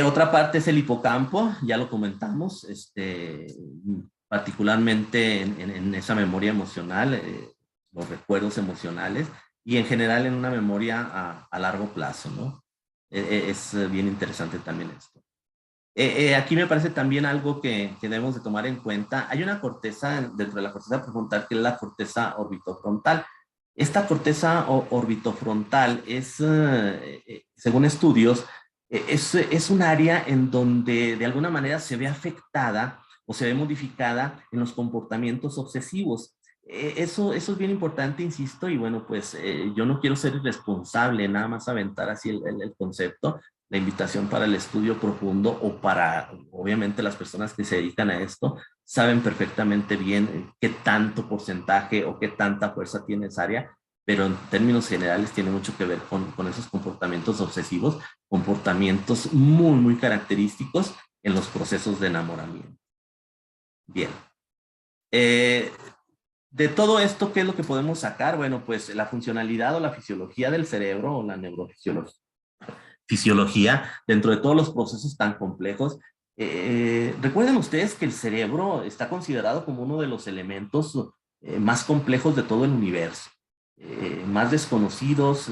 Otra parte es el hipocampo, ya lo comentamos, particularmente en esa memoria emocional, los recuerdos emocionales y en general en una memoria a largo plazo, ¿no? Es bien interesante también esto. Aquí me parece también algo que debemos de tomar en cuenta. Hay una corteza dentro de la corteza prefrontal que es la corteza orbitofrontal. Esta corteza orbitofrontal es, según estudios, es un área en donde de alguna manera se ve afectada o se ve modificada en los comportamientos obsesivos. Eso es bien importante, insisto, y bueno, pues yo no quiero ser irresponsable, nada más aventar así el concepto, la invitación para el estudio profundo o para, obviamente, las personas que se dedican a esto, saben perfectamente bien qué tanto porcentaje o qué tanta fuerza tiene esa área, pero en términos generales tiene mucho que ver con esos comportamientos obsesivos, comportamientos muy característicos en los procesos de enamoramiento. Bien. De todo esto, ¿qué es lo que podemos sacar? Bueno, pues la funcionalidad o la fisiología del cerebro o la neurofisiología dentro de todos los procesos tan complejos. Recuerden ustedes que el cerebro está considerado como uno de los elementos más complejos de todo el universo, más desconocidos,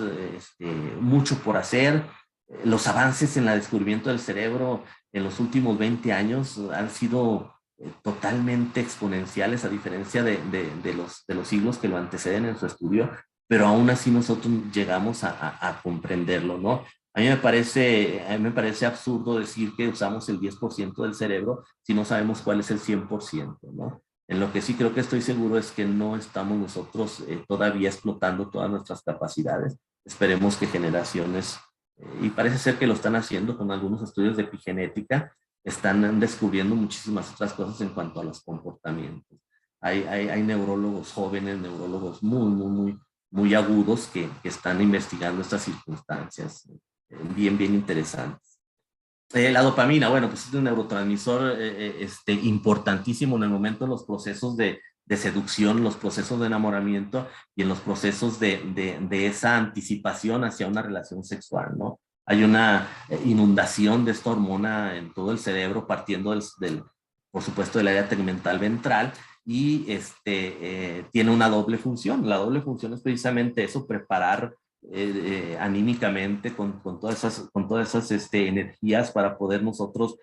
mucho por hacer. Los avances en el descubrimiento del cerebro en los últimos 20 años han sido totalmente exponenciales a diferencia de los siglos que lo anteceden en su estudio, pero aún así nosotros llegamos a comprenderlo, ¿no? A mí me parece absurdo decir que usamos el 10% del cerebro si no sabemos cuál es el 100%, ¿no? En lo que sí creo que estoy seguro es que no estamos nosotros todavía explotando todas nuestras capacidades. Esperemos que generaciones, y parece ser que lo están haciendo con algunos estudios de epigenética, están descubriendo muchísimas otras cosas en cuanto a los comportamientos. Hay neurólogos jóvenes, neurólogos muy agudos que están investigando estas circunstancias bien interesantes. La dopamina, bueno, pues es un neurotransmisor importantísimo en el momento de los procesos de seducción, los procesos de enamoramiento y en los procesos de esa anticipación hacia una relación sexual, ¿no? Hay una inundación de esta hormona en todo el cerebro partiendo por supuesto, del área tegmental ventral y tiene una doble función. La doble función es precisamente eso, preparar anímicamente con todas esas energías para poder nosotros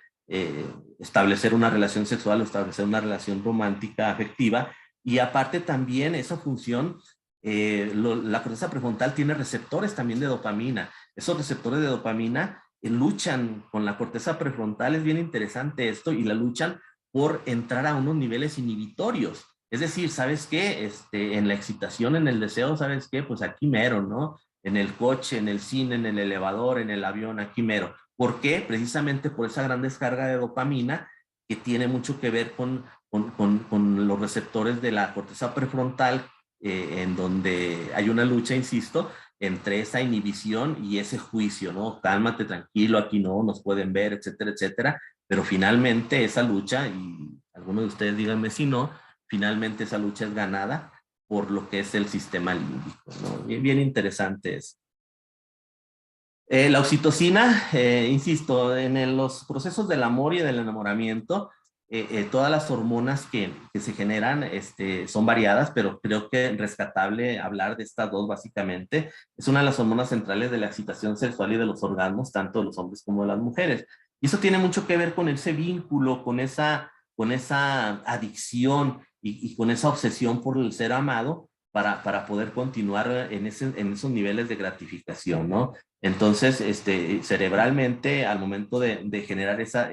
establecer una relación sexual o establecer una relación romántica, afectiva. Y aparte también esa función, la corteza prefrontal tiene receptores también de dopamina. Esos receptores de dopamina luchan con la corteza prefrontal, es bien interesante esto, y la luchan por entrar a unos niveles inhibitorios. Es decir, ¿sabes qué? En la excitación, en el deseo, ¿sabes qué? Pues aquí mero, ¿no? En el coche, en el cine, en el elevador, en el avión, aquí mero. ¿Por qué? Precisamente por esa gran descarga de dopamina que tiene mucho que ver con los receptores de la corteza prefrontal, en donde hay una lucha, insisto, entre esa inhibición y ese juicio, ¿no? Cálmate, tranquilo, aquí no, nos pueden ver, etcétera, etcétera. Pero finalmente esa lucha, y algunos de ustedes díganme si no, finalmente esa lucha es ganada por lo que es el sistema límbico, ¿no? Bien interesante es. La oxitocina, insisto, en los procesos del amor y del enamoramiento, todas las hormonas que se generan son variadas, pero creo que es rescatable hablar de estas dos básicamente. Es una de las hormonas centrales de la excitación sexual y de los orgasmos, tanto de los hombres como de las mujeres. Y eso tiene mucho que ver con ese vínculo, con esa adicción y con esa obsesión por el ser amado para poder continuar en esos niveles de gratificación, ¿no? Entonces, cerebralmente, al momento de generar esas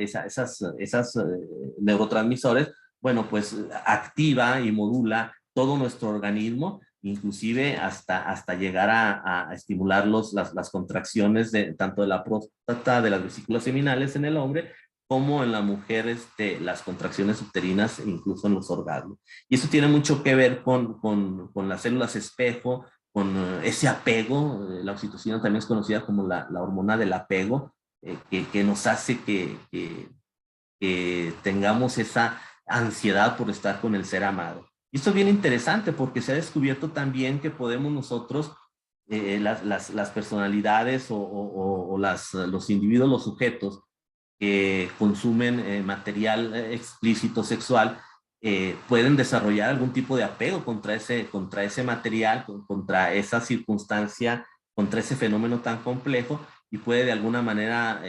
neurotransmisores, bueno, pues activa y modula todo nuestro organismo, inclusive hasta llegar a estimular las contracciones tanto de la próstata, de las vesículas seminales en el hombre, como en la mujer, las contracciones uterinas, incluso en los orgasmos. Y eso tiene mucho que ver con las células espejo, con ese apego. La oxitocina también es conocida como la hormona del apego, que nos hace que tengamos esa ansiedad por estar con el ser amado. Y esto es bien interesante porque se ha descubierto también que podemos nosotros, las personalidades o los individuos, los sujetos que consumen material explícito sexual, pueden desarrollar algún tipo de apego contra ese material, contra esa circunstancia, contra ese fenómeno tan complejo, y puede de alguna manera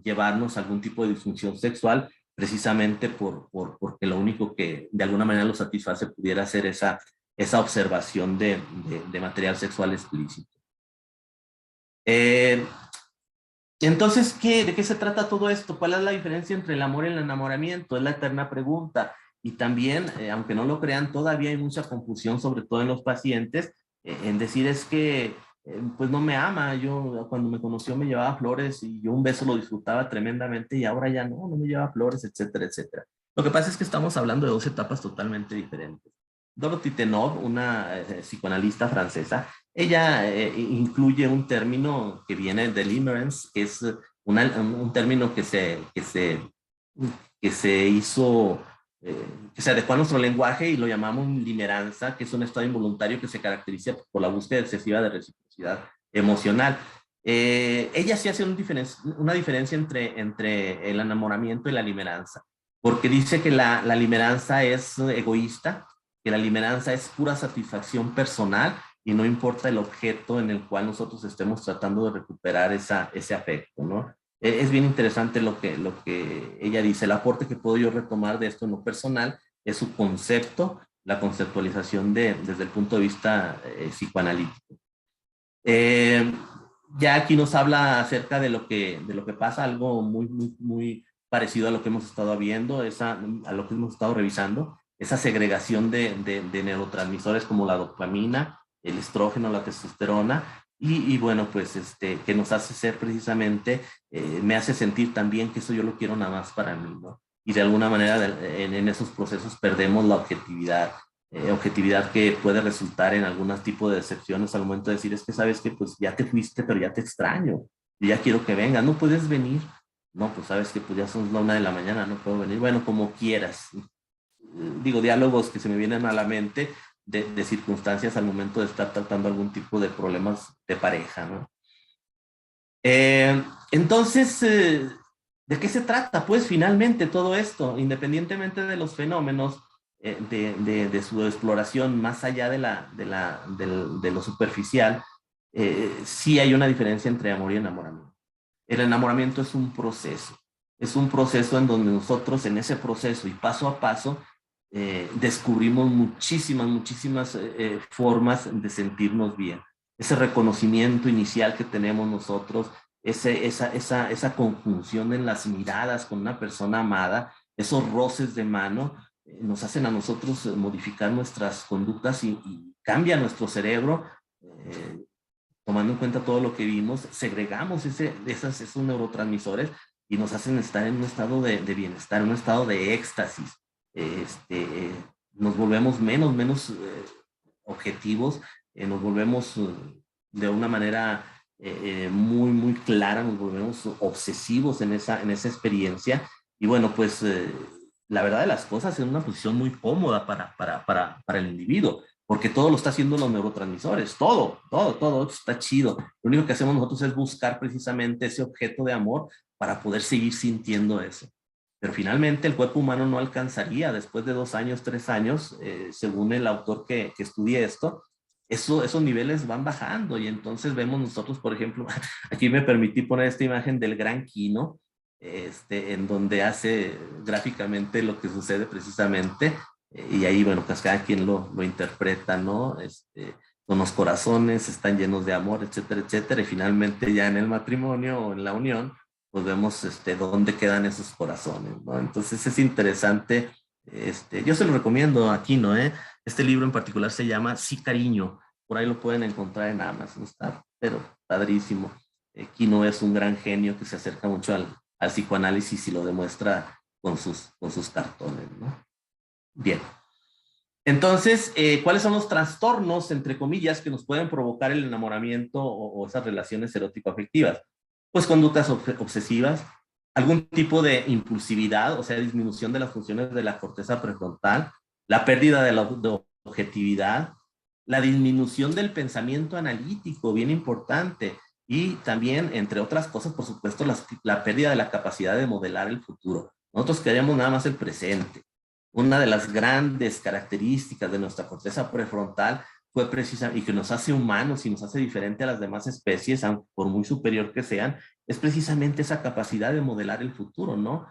llevarnos a algún tipo de disfunción sexual, precisamente porque lo único que de alguna manera lo satisface pudiera ser esa observación de material sexual explícito. Entonces, ¿de qué se trata todo esto? ¿Cuál es la diferencia entre el amor y el enamoramiento? Es la eterna pregunta. Y también, aunque no lo crean, todavía hay mucha confusión, sobre todo en los pacientes, en decir es que pues no me ama. Yo cuando me conoció me llevaba flores y yo un beso lo disfrutaba tremendamente y ahora ya no me lleva flores, etcétera, etcétera. Lo que pasa es que estamos hablando de dos etapas totalmente diferentes. Dorothy Tenov, una psicoanalista francesa, ella incluye un término que viene de limerence, que es un término que se hizo que se adecua a nuestro lenguaje y lo llamamos limeranza, que es un estado involuntario que se caracteriza por la búsqueda excesiva de reciprocidad emocional. Ella sí hace una diferencia entre el enamoramiento y la limeranza, porque dice que la limeranza es egoísta, que la limeranza es pura satisfacción personal y no importa el objeto en el cual nosotros estemos tratando de recuperar ese afecto, ¿no? Es bien interesante lo que ella dice. El aporte que puedo yo retomar de esto en lo personal es su concepto, la conceptualización desde el punto de vista psicoanalítico. Ya aquí nos habla acerca de lo que pasa, algo muy parecido a lo que hemos estado viendo, a lo que hemos estado revisando, esa segregación de neurotransmisores como la dopamina, el estrógeno, la testosterona, y bueno, pues que nos hace ser precisamente, me hace sentir también que eso yo lo quiero nada más para mí, ¿no? Y de alguna manera en esos procesos perdemos la objetividad que puede resultar en algún tipo de decepciones al momento de decir, es que sabes que pues ya te fuiste, pero ya te extraño, y ya quiero que vengas, no puedes venir, no, pues sabes que pues ya son la 1 de la mañana, no puedo venir, bueno, como quieras. Digo, diálogos que se me vienen a la mente de circunstancias al momento de estar tratando algún tipo de problemas de pareja, ¿no? Entonces, ¿de qué se trata? Pues finalmente todo esto, independientemente de los fenómenos, de su exploración más allá de lo superficial, sí hay una diferencia entre amor y enamoramiento. El enamoramiento es un proceso en donde nosotros en ese proceso y paso a paso descubrimos muchísimas formas de sentirnos bien. Ese reconocimiento inicial que tenemos nosotros, esa conjunción en las miradas con una persona amada, esos roces de mano, nos hacen a nosotros modificar nuestras conductas y cambia nuestro cerebro, tomando en cuenta todo lo que vimos, segregamos esos neurotransmisores y nos hacen estar en un estado de bienestar, en un estado de éxtasis. Nos volvemos menos objetivos, nos volvemos de una manera muy clara, nos volvemos obsesivos en esa experiencia y bueno, pues la verdad de las cosas es una posición muy cómoda para el individuo, porque todo lo está haciendo los neurotransmisores, todo está chido. Lo único que hacemos nosotros es buscar precisamente ese objeto de amor para poder seguir sintiendo eso. Pero finalmente el cuerpo humano no alcanzaría después de 2 años, 3 años, según el autor que estudia esto, esos niveles van bajando y entonces vemos nosotros, por ejemplo, aquí me permití poner esta imagen del gran Kino, en donde hace gráficamente lo que sucede precisamente, y ahí, bueno, pues cada quien lo interpreta, ¿no? Con los corazones están llenos de amor, etcétera, y finalmente ya en el matrimonio o en la unión, pues vemos dónde quedan esos corazones, ¿no? Entonces es interesante, yo se lo recomiendo aquí, ¿no? Este libro en particular se llama Sí, cariño, por ahí lo pueden encontrar en Amazon, está, pero padrísimo. Kino es un gran genio que se acerca mucho al psicoanálisis y lo demuestra con sus cartones, ¿no? Bien. Entonces, ¿cuáles son los trastornos, entre comillas, que nos pueden provocar el enamoramiento o esas relaciones erótico-afectivas? Pues conductas obsesivas, algún tipo de impulsividad, o sea, disminución de las funciones de la corteza prefrontal, la pérdida de objetividad, la disminución del pensamiento analítico, bien importante, y también, entre otras cosas, por supuesto, la pérdida de la capacidad de modelar el futuro. Nosotros queremos nada más el presente. Una de las grandes características de nuestra corteza prefrontal fue precisa y que nos hace humanos y nos hace diferente a las demás especies, por muy superior que sean, es precisamente esa capacidad de modelar el futuro, ¿no?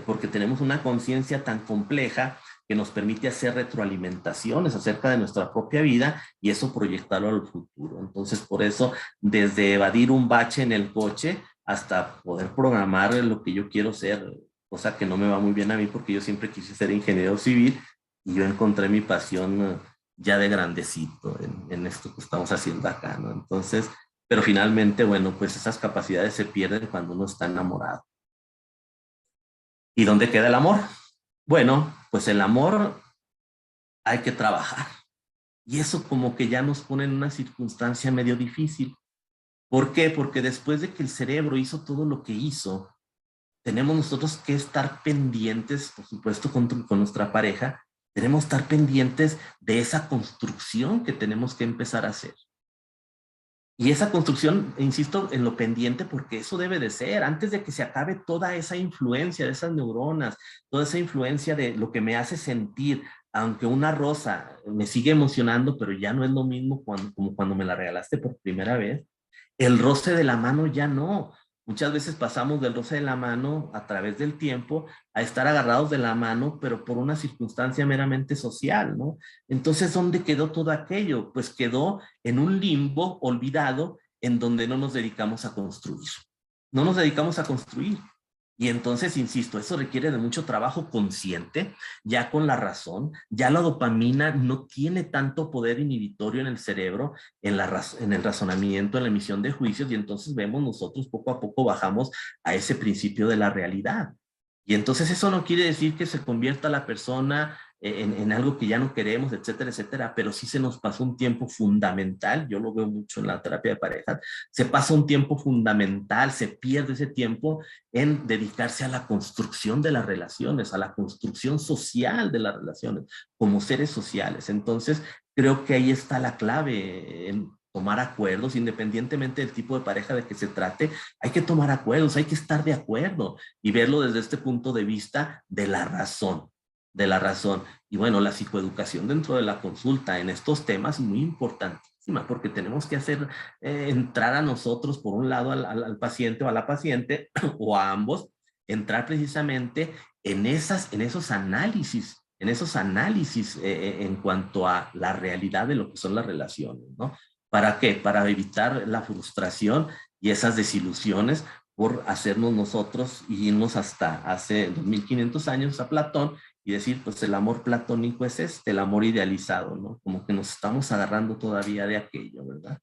Porque tenemos una conciencia tan compleja que nos permite hacer retroalimentaciones acerca de nuestra propia vida y eso proyectarlo al futuro. Entonces, por eso, desde evadir un bache en el coche hasta poder programar lo que yo quiero ser, cosa que no me va muy bien a mí porque yo siempre quise ser ingeniero civil y yo encontré mi pasión ya de grandecito en esto que estamos haciendo acá, ¿no? Entonces, pero finalmente, bueno, pues esas capacidades se pierden cuando uno está enamorado. ¿Y dónde queda el amor? Bueno, pues el amor hay que trabajar. Y eso como que ya nos pone en una circunstancia medio difícil. ¿Por qué? Porque después de que el cerebro hizo todo lo que hizo, tenemos nosotros que estar pendientes, por supuesto, con nuestra pareja, tenemos que estar pendientes de esa construcción que tenemos que empezar a hacer. Y esa construcción, insisto, en lo pendiente, porque eso debe de ser, antes de que se acabe toda esa influencia de esas neuronas, toda esa influencia de lo que me hace sentir, aunque una rosa me sigue emocionando, pero ya no es lo mismo como cuando me la regalaste por primera vez, el roce de la mano ya no. Muchas veces pasamos del roce de la mano a través del tiempo a estar agarrados de la mano, pero por una circunstancia meramente social, ¿no? Entonces, ¿dónde quedó todo aquello? Pues quedó en un limbo olvidado en donde no nos dedicamos a construir. No nos dedicamos a construir. Y entonces, insisto, eso requiere de mucho trabajo consciente, ya con la razón, ya la dopamina no tiene tanto poder inhibitorio en el cerebro, en el razonamiento, en la emisión de juicios, y entonces vemos nosotros poco a poco bajamos a ese principio de la realidad. Y entonces eso no quiere decir que se convierta la persona en algo que ya no queremos, etcétera, etcétera, pero sí se nos pasó un tiempo fundamental, yo lo veo mucho en la terapia de parejas, se pasa un tiempo fundamental, se pierde ese tiempo en dedicarse a la construcción de las relaciones, a la construcción social de las relaciones, como seres sociales. Entonces, creo que ahí está la clave en tomar acuerdos, independientemente del tipo de pareja de que se trate, hay que tomar acuerdos, hay que estar de acuerdo y verlo desde este punto de vista de la razón, de la razón. Y bueno, la psicoeducación dentro de la consulta en estos temas es muy importantísima porque tenemos que hacer entrar a nosotros, por un lado, al paciente o a la paciente, o a ambos, entrar precisamente en esos análisis, en cuanto a la realidad de lo que son las relaciones, ¿no? ¿Para qué? Para evitar la frustración y esas desilusiones por hacernos nosotros y irnos hasta hace 2500 años a Platón y decir, pues el amor platónico es el amor idealizado, ¿no? Como que nos estamos agarrando todavía de aquello, ¿verdad?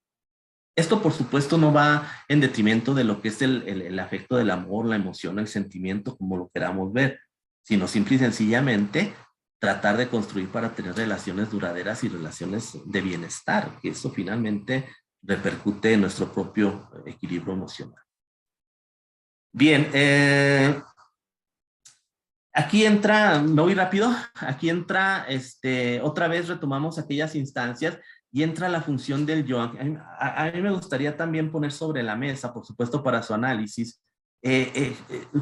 Esto, por supuesto, no va en detrimento de lo que es el afecto del amor, la emoción, el sentimiento, como lo queramos ver, sino simple y sencillamente tratar de construir para tener relaciones duraderas y relaciones de bienestar, que eso finalmente repercute en nuestro propio equilibrio emocional. Bien, aquí entra, me voy rápido, aquí entra, otra vez retomamos aquellas instancias y entra la función del yo. A mí me gustaría también poner sobre la mesa, por supuesto, para su análisis,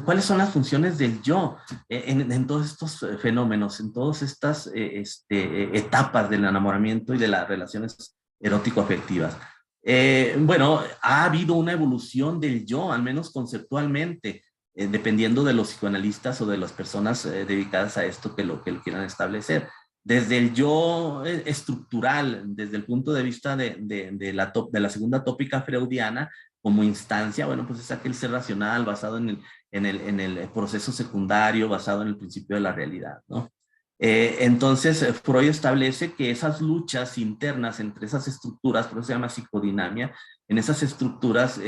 cuáles son las funciones del yo en todos estos fenómenos, en todas estas etapas del enamoramiento y de las relaciones erótico-afectivas. Bueno, ha habido una evolución del yo, al menos conceptualmente, dependiendo de los psicoanalistas o de las personas dedicadas a esto que lo quieran establecer. Desde el yo estructural, desde el punto de vista de la segunda tópica freudiana, como instancia, bueno, pues es aquel ser racional basado en el proceso secundario, basado en el principio de la realidad, ¿no? Entonces, Freud establece que esas luchas internas entre esas estructuras, por eso se llama psicodinamia, en esas estructuras,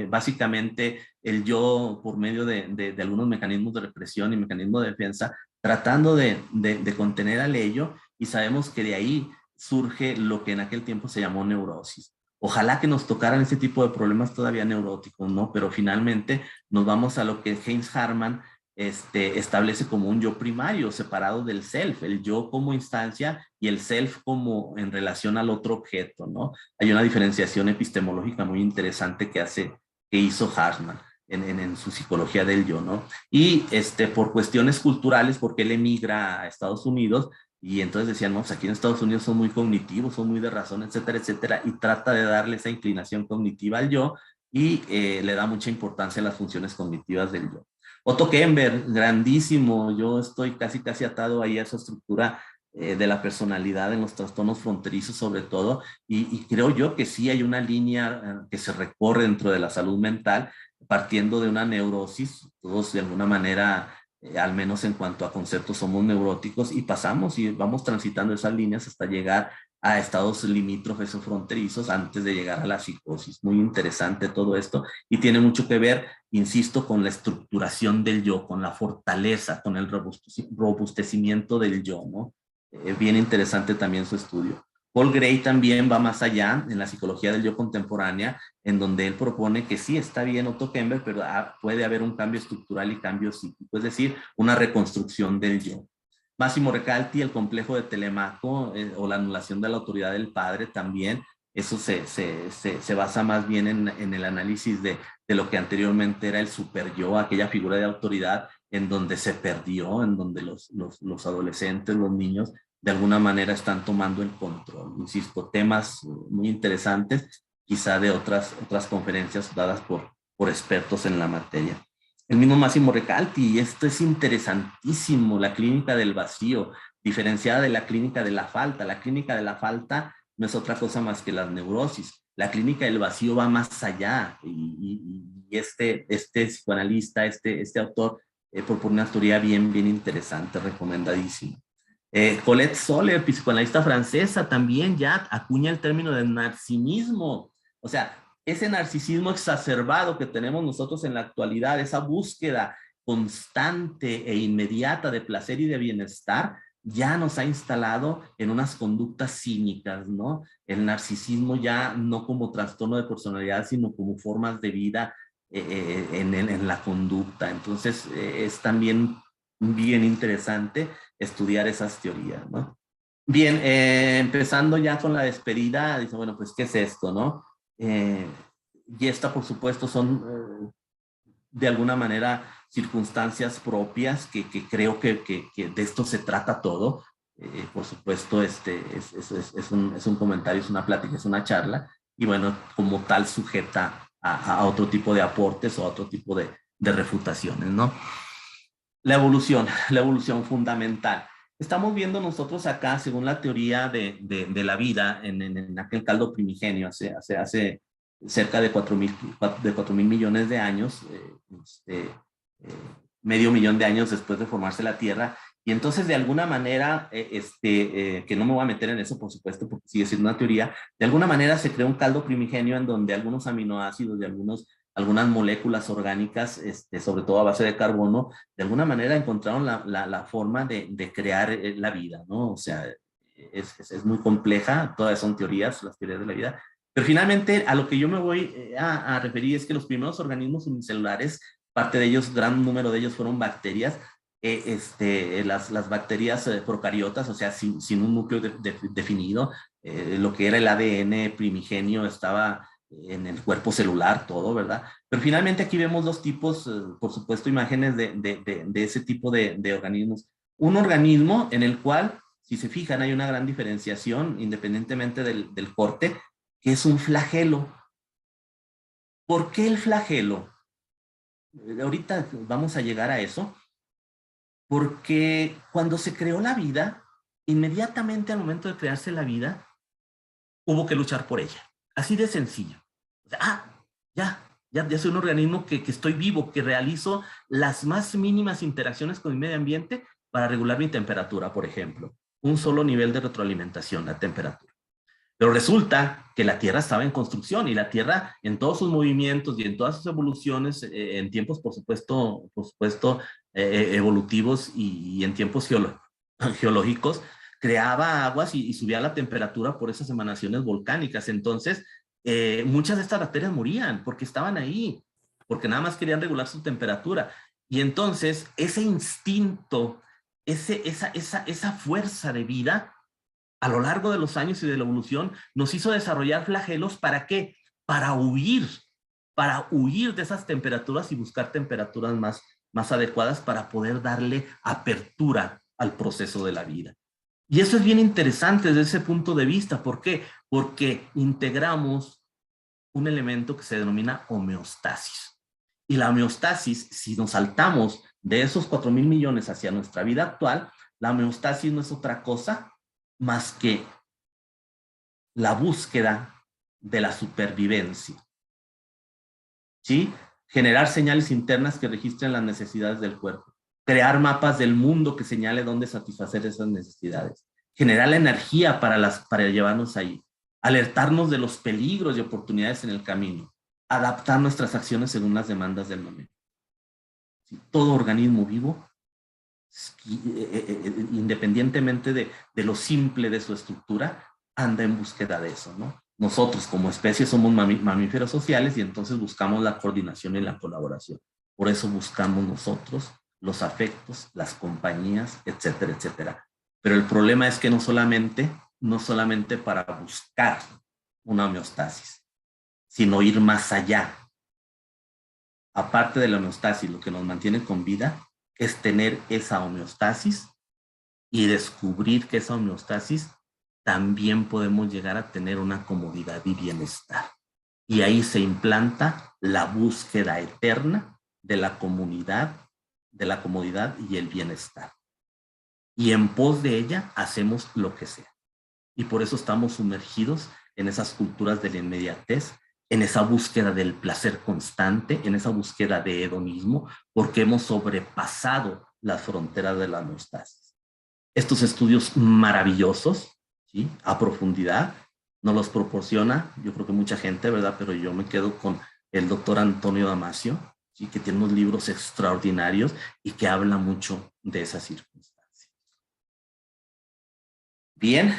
básicamente el yo, por medio de algunos mecanismos de represión y mecanismos de defensa, tratando de contener al ello, y sabemos que de ahí surge lo que en aquel tiempo se llamó neurosis. Ojalá que nos tocaran ese tipo de problemas todavía neuróticos, ¿no? Pero finalmente nos vamos a lo que Heinz Hartmann establece como un yo primario, separado del self, el yo como instancia y el self como en relación al otro objeto, ¿no? Hay una diferenciación epistemológica muy interesante que hizo Hartmann en su psicología del yo, ¿no? Y por cuestiones culturales, porque él emigra a Estados Unidos, y entonces decían, no, pues aquí en Estados Unidos son muy cognitivos, son muy de razón, etcétera, etcétera, y trata de darle esa inclinación cognitiva al yo y le da mucha importancia a las funciones cognitivas del yo. Otto Kemper, grandísimo, yo estoy casi atado ahí a esa estructura de la personalidad en los trastornos fronterizos sobre todo, y creo yo que sí hay una línea que se recorre dentro de la salud mental, partiendo de una neurosis, todos de alguna manera, al menos en cuanto a conceptos, somos neuróticos y pasamos y vamos transitando esas líneas hasta llegar a estados limítrofes o fronterizos antes de llegar a la psicosis. Muy interesante todo esto y tiene mucho que ver, insisto, con la estructuración del yo, con la fortaleza, con el robustecimiento del yo, ¿no? Bien interesante también su estudio. Paul Gray también va más allá en la psicología del yo contemporánea, en donde él propone que sí está bien Otto Kemper, pero puede haber un cambio estructural y cambio psíquico, es decir, una reconstrucción del yo. Massimo Recalti, el complejo de Telemaco, o la anulación de la autoridad del padre también, eso se basa más bien en el análisis de lo que anteriormente era el super yo, aquella figura de autoridad en donde se perdió, en donde los adolescentes, los niños, de alguna manera están tomando el control. Insisto, temas muy interesantes, quizá de otras conferencias dadas por expertos en la materia. El mismo Máximo Recalti, y esto es interesantísimo, la clínica del vacío, diferenciada de la clínica de la falta. La clínica de la falta no es otra cosa más que las neurosis. La clínica del vacío va más allá, y este psicoanalista, este autor, propone una teoría bien interesante, recomendadísima. Colette Soler, psicoanalista francesa, también ya acuña el término de narcisismo. O sea, ese narcisismo exacerbado que tenemos nosotros en la actualidad, esa búsqueda constante e inmediata de placer y de bienestar, ya nos ha instalado en unas conductas cínicas, ¿no? El narcisismo ya no como trastorno de personalidad, sino como formas de vida en la conducta. Entonces, es también bien interesante estudiar esas teorías, ¿no? Bien, empezando ya con la despedida, dice, bueno, pues, ¿qué es esto, no? Y esta, por supuesto, son de alguna manera circunstancias propias que creo que de esto se trata todo. Por supuesto, es un comentario, es una plática, es una charla, y bueno, como tal sujeta a otro tipo de aportes o a otro tipo de refutaciones, ¿no? La evolución fundamental. Estamos viendo nosotros acá, según la teoría de la vida, en aquel caldo primigenio, hace cerca de 4.000 millones de años, medio millón de años después de formarse la Tierra. Y entonces, de alguna manera, que no me voy a meter en eso, por supuesto, porque sigue siendo una teoría, de alguna manera se creó un caldo primigenio en donde algunos aminoácidos de algunas moléculas orgánicas, sobre todo a base de carbono, de alguna manera encontraron la forma de crear la vida, ¿no? O sea, es muy compleja, todas son teorías, las teorías de la vida, pero finalmente a lo que yo me voy a referir es que los primeros organismos unicelulares, parte de ellos, gran número de ellos fueron bacterias, las bacterias procariotas, o sea, sin un núcleo definido, lo que era el ADN primigenio estaba en el cuerpo celular, todo, ¿verdad? Pero finalmente aquí vemos dos tipos, por supuesto, imágenes de ese tipo de organismos. Un organismo en el cual, si se fijan, hay una gran diferenciación, independientemente del corte, que es un flagelo. ¿Por qué el flagelo? Ahorita vamos a llegar a eso, porque cuando se creó la vida, inmediatamente al momento de crearse la vida, hubo que luchar por ella. Así de sencillo. O sea, ya soy un organismo que estoy vivo, que realizo las más mínimas interacciones con mi medio ambiente para regular mi temperatura, por ejemplo. Un solo nivel de retroalimentación, la temperatura. Pero resulta que la Tierra estaba en construcción, y la Tierra en todos sus movimientos y en todas sus evoluciones, en tiempos, por supuesto, evolutivos, y en tiempos geológicos, creaba aguas y subía la temperatura por esas emanaciones volcánicas. Entonces, muchas de estas bacterias morían porque estaban ahí, porque nada más querían regular su temperatura. Y entonces, ese instinto, esa fuerza de vida, a lo largo de los años y de la evolución, nos hizo desarrollar flagelos. ¿Para qué? Para huir de esas temperaturas y buscar temperaturas más adecuadas para poder darle apertura al proceso de la vida. Y eso es bien interesante desde ese punto de vista. ¿Por qué? Porque integramos un elemento que se denomina homeostasis. Y la homeostasis, si nos saltamos de esos 4.000 millones hacia nuestra vida actual, la homeostasis no es otra cosa más que la búsqueda de la supervivencia, ¿sí? Generar señales internas que registren las necesidades del cuerpo, crear mapas del mundo que señale dónde satisfacer esas necesidades, generar la energía para llevarnos ahí, alertarnos de los peligros y oportunidades en el camino, adaptar nuestras acciones según las demandas del momento. ¿Sí? Todo organismo vivo, independientemente de lo simple de su estructura, anda en búsqueda de eso, ¿no? Nosotros como especie somos mamíferos sociales y entonces buscamos la coordinación y la colaboración. Por eso buscamos nosotros los afectos, las compañías, etcétera, etcétera. Pero el problema es que no solamente para buscar una homeostasis, sino ir más allá. Aparte de la homeostasis, lo que nos mantiene con vida es tener esa homeostasis y descubrir que esa homeostasis también podemos llegar a tener una comodidad y bienestar. Y ahí se implanta la búsqueda eterna de la comunidad, de la comodidad y el bienestar. Y en pos de ella hacemos lo que sea. Y por eso estamos sumergidos en esas culturas de la inmediatez, en esa búsqueda del placer constante, en esa búsqueda de hedonismo, porque hemos sobrepasado las fronteras de la homeostasis. Estos estudios maravillosos, ¿sí?, a profundidad, nos los proporciona, yo creo que mucha gente, ¿verdad? Pero yo me quedo con el doctor Antonio Damasio, ¿sí?, que tiene unos libros extraordinarios y que habla mucho de esa circunstancia. Bien,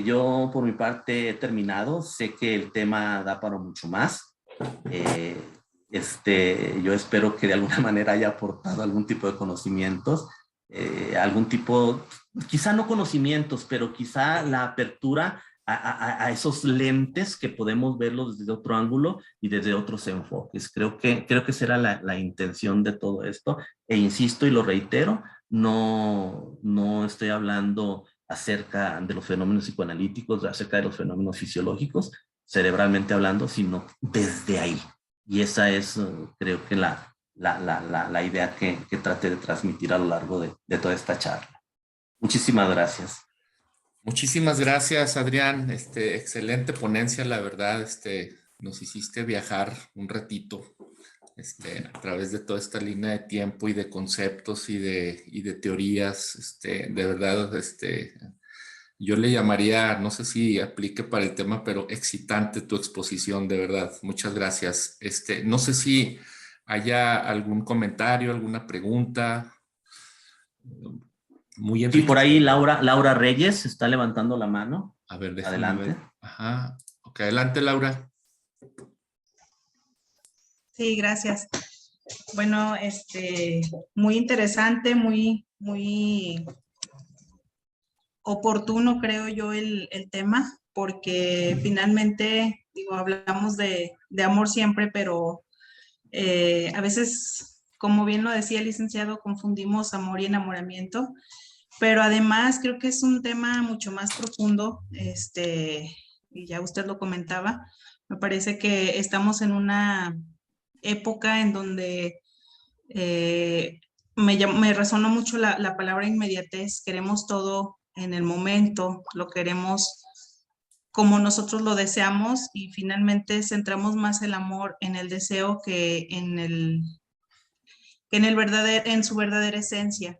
yo por mi parte he terminado. Sé que el tema da para mucho más. Yo espero que de alguna manera haya aportado algún tipo de conocimientos, algún tipo, quizá no conocimientos, pero quizá la apertura a esos lentes que podemos verlos desde otro ángulo y desde otros enfoques. Creo que será la intención de todo esto. E insisto y lo reitero, no estoy hablando acerca de los fenómenos psicoanalíticos, acerca de los fenómenos fisiológicos, cerebralmente hablando, sino desde ahí. Y esa es, creo que la idea que traté de transmitir a lo largo de toda esta charla. Muchísimas gracias. Muchísimas gracias, Adrián. Excelente ponencia, la verdad. Nos hiciste viajar un ratito, a través de toda esta línea de tiempo y de conceptos y de teorías. De verdad, yo le llamaría, no sé si aplique para el tema, pero excitante tu exposición, de verdad. Muchas gracias. No sé si haya algún comentario, alguna pregunta. Muy Y por ahí enriquecedor. Laura Reyes está levantando la mano. A ver, déjame Adelante. ver. Ajá. Ok, adelante, Laura. Sí, gracias. Bueno, muy interesante, muy oportuno, creo yo, el tema, porque finalmente, digo, hablamos de amor siempre, pero a veces, como bien lo decía el licenciado, confundimos amor y enamoramiento, pero además creo que es un tema mucho más profundo, y ya usted lo comentaba, me parece que estamos en una época en donde me resonó mucho la palabra inmediatez. Queremos todo en el momento, lo queremos como nosotros lo deseamos y finalmente centramos más el amor en el deseo que en su verdadera esencia.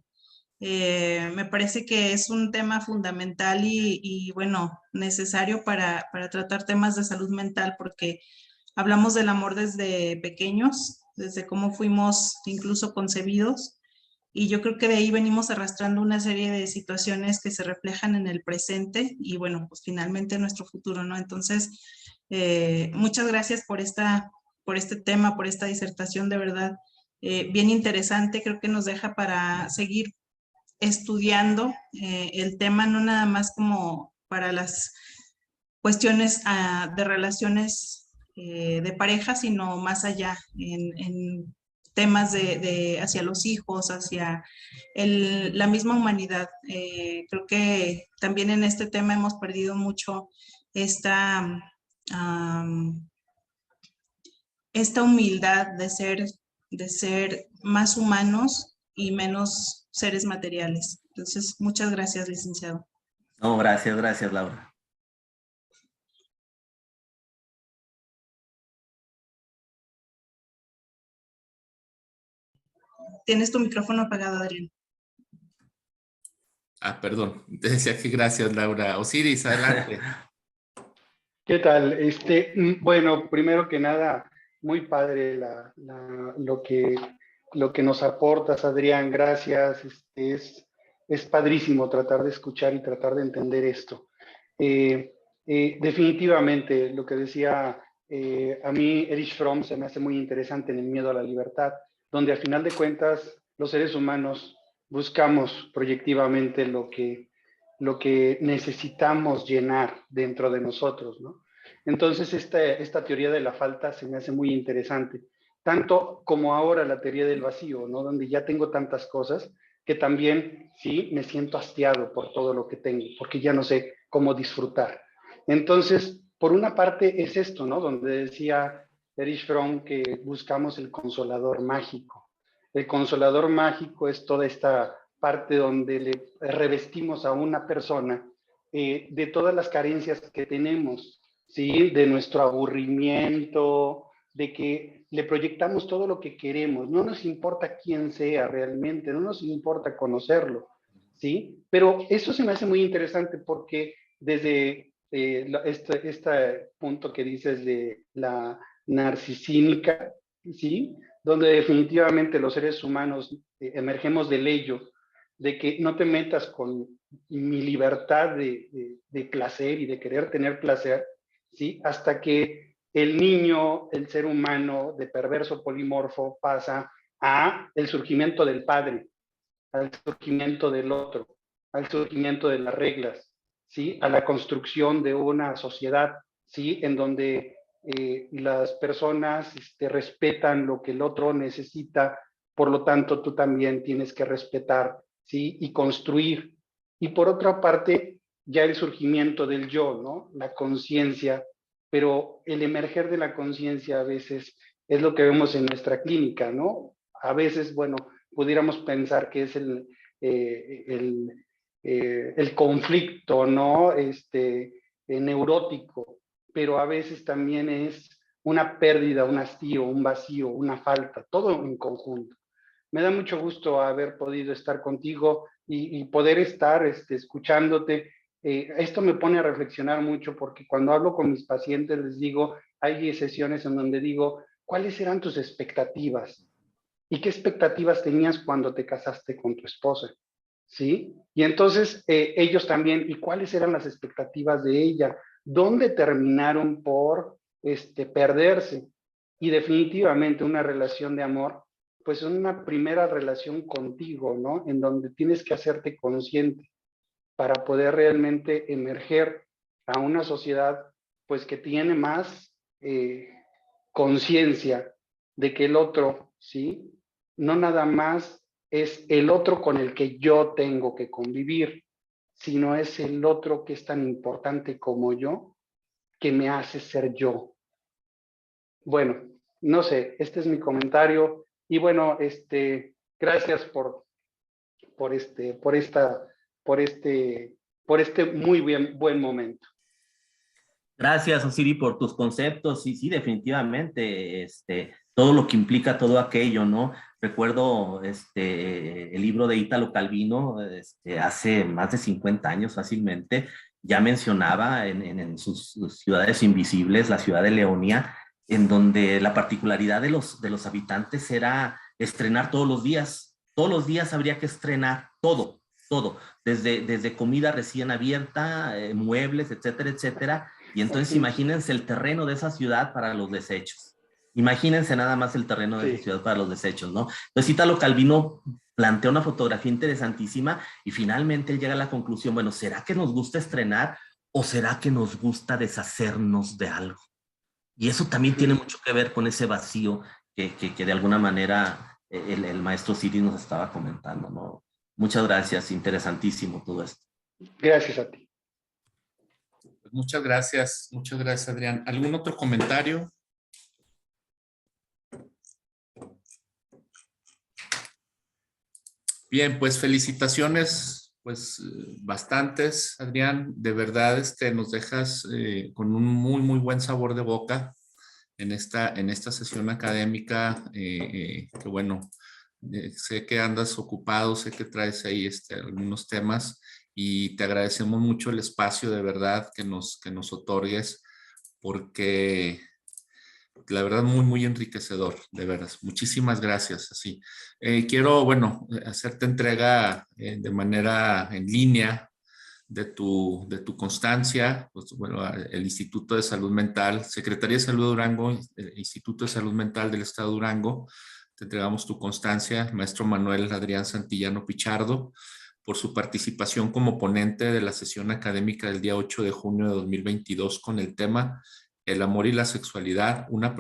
Me parece que es un tema fundamental y bueno, necesario para tratar temas de salud mental porque hablamos del amor desde pequeños, desde cómo fuimos incluso concebidos, y yo creo que de ahí venimos arrastrando una serie de situaciones que se reflejan en el presente y bueno, pues finalmente en nuestro futuro, ¿no? Entonces, muchas gracias por este tema, por esta disertación, de verdad, bien interesante. Creo que nos deja para seguir estudiando el tema, no nada más como para las cuestiones de relaciones de pareja, sino más allá, en temas hacia los hijos, hacia la misma humanidad. Creo que también en este tema hemos perdido mucho esta, esta humildad de ser más humanos y menos seres materiales. Entonces, muchas gracias, licenciado. No, gracias, Laura. Tienes tu micrófono apagado, Adrián. Ah, perdón. Te decía que gracias, Laura. Osiris, adelante. ¿Qué tal? Bueno, primero que nada, muy padre lo que nos aportas, Adrián, gracias. Es padrísimo tratar de escuchar y tratar de entender esto. Definitivamente, lo que decía, a mí Erich Fromm se me hace muy interesante en El miedo a la libertad, donde al final de cuentas los seres humanos buscamos proyectivamente lo que necesitamos llenar dentro de nosotros, ¿no? Entonces, esta teoría de la falta se me hace muy interesante, tanto como ahora la teoría del vacío, ¿no? Donde ya tengo tantas cosas que también, sí, me siento hastiado por todo lo que tengo, porque ya no sé cómo disfrutar. Entonces, por una parte es esto, ¿no? Donde decía Erich Fromm que buscamos el consolador mágico. El consolador mágico es toda esta parte donde le revestimos a una persona de todas las carencias que tenemos, ¿sí? De nuestro aburrimiento, de que le proyectamos todo lo que queremos. No nos importa quién sea realmente, no nos importa conocerlo, ¿sí? Pero eso se me hace muy interesante porque desde este punto que dices de la narcisínica, ¿sí? Donde definitivamente los seres humanos emergemos del ello, de que no te metas con mi libertad de placer y de querer tener placer, ¿sí? Hasta que el niño, el ser humano de perverso polimorfo pasa a el surgimiento del padre, al surgimiento del otro, al surgimiento de las reglas, ¿sí? A la construcción de una sociedad, ¿sí? En donde las personas respetan lo que el otro necesita, por lo tanto tú también tienes que respetar, ¿sí? Y construir. Y por otra parte, ya el surgimiento del yo, ¿no? La conciencia, pero el emerger de la conciencia a veces es lo que vemos en nuestra clínica, ¿no? A veces, bueno, pudiéramos pensar que es el conflicto, ¿no? Neurótico, pero a veces también es una pérdida, un hastío, un vacío, una falta, todo en conjunto. Me da mucho gusto haber podido estar contigo y poder estar escuchándote. Esto me pone a reflexionar mucho porque cuando hablo con mis pacientes les digo, hay sesiones en donde digo, ¿cuáles eran tus expectativas? ¿Y qué expectativas tenías cuando te casaste con tu esposa? ¿Sí? Y entonces ellos también, ¿y cuáles eran las expectativas de ella? ¿Dónde terminaron por perderse? Y definitivamente una relación de amor, pues una primera relación contigo, ¿no? En donde tienes que hacerte consciente para poder realmente emerger a una sociedad, pues que tiene más conciencia de que el otro, ¿sí? No nada más es el otro con el que yo tengo que convivir, sino es el otro que es tan importante como yo, que me hace ser yo. Bueno, no sé, este es mi comentario y bueno, gracias por por este, por este muy buen momento. Gracias, Osiri, por tus conceptos. Sí, sí, definitivamente, todo lo que implica todo aquello, ¿no? Recuerdo el libro de Ítalo Calvino, hace más de 50 años fácilmente, ya mencionaba en sus ciudades invisibles, la ciudad de Leonia, en donde la particularidad de los habitantes era estrenar todos los días. Todos los días habría que estrenar todo, todo, desde comida recién abierta, muebles, etcétera, etcétera. Y entonces imagínense el terreno de esa ciudad para los desechos. Imagínense nada más el terreno de esa ciudad para los desechos, ¿no? Entonces Ítalo Calvino plantea una fotografía interesantísima y finalmente él llega a la conclusión, bueno, ¿será que nos gusta estrenar o será que nos gusta deshacernos de algo? Y eso también tiene mucho que ver con ese vacío que de alguna manera el maestro Siri nos estaba comentando, ¿no? Muchas gracias, interesantísimo todo esto. Gracias a ti. Muchas gracias, Adrián. ¿Algún otro comentario? Bien, pues felicitaciones, pues bastantes, Adrián. De verdad, nos dejas con un muy buen sabor de boca en esta sesión académica, que bueno, sé que andas ocupado, sé que traes ahí algunos temas y te agradecemos mucho el espacio de verdad que nos otorgues porque la verdad muy enriquecedor, de veras. Muchísimas gracias. Así. Quiero, bueno, hacerte entrega de manera en línea de tu constancia, pues bueno, el Instituto de Salud Mental, Secretaría de Salud de Durango, el Instituto de Salud Mental del Estado de Durango. Te entregamos tu constancia, maestro Manuel Adrián Santillano Pichardo, por su participación como ponente de la sesión académica del día 8 de junio de 2022 con el tema El amor y la sexualidad, una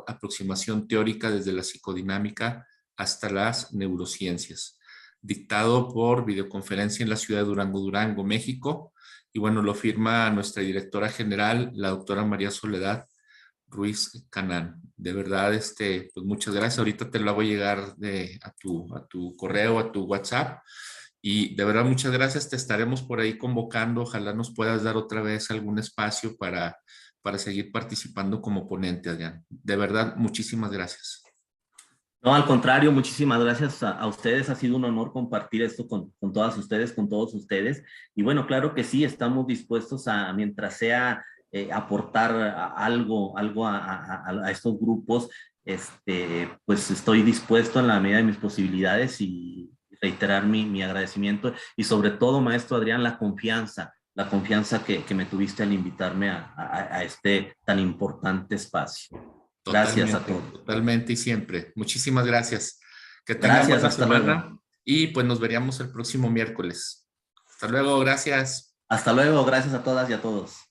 aproximación teórica desde la psicodinámica hasta las neurociencias, dictado por videoconferencia en la ciudad de Durango, Durango, México. Y bueno, lo firma nuestra directora general, la doctora María Soledad Ruiz Canán. De verdad, pues muchas gracias. Ahorita te lo hago llegar a tu correo, a tu WhatsApp. Y de verdad, muchas gracias. Te estaremos por ahí convocando. Ojalá nos puedas dar otra vez algún espacio para seguir participando como ponente, Adrián. De verdad, muchísimas gracias. No, al contrario, muchísimas gracias a ustedes. Ha sido un honor compartir esto con todas ustedes, con todos ustedes. Y bueno, claro que sí, estamos dispuestos a, mientras sea aportar algo a estos grupos, pues estoy dispuesto en la medida de mis posibilidades y reiterar mi agradecimiento. Y sobre todo, maestro Adrián, la confianza que me tuviste al invitarme a este tan importante espacio. Gracias a todos. Totalmente y siempre. Muchísimas gracias. Que tengan buena semana y pues nos veríamos el próximo miércoles. Hasta luego, gracias. Hasta luego, gracias a todas y a todos.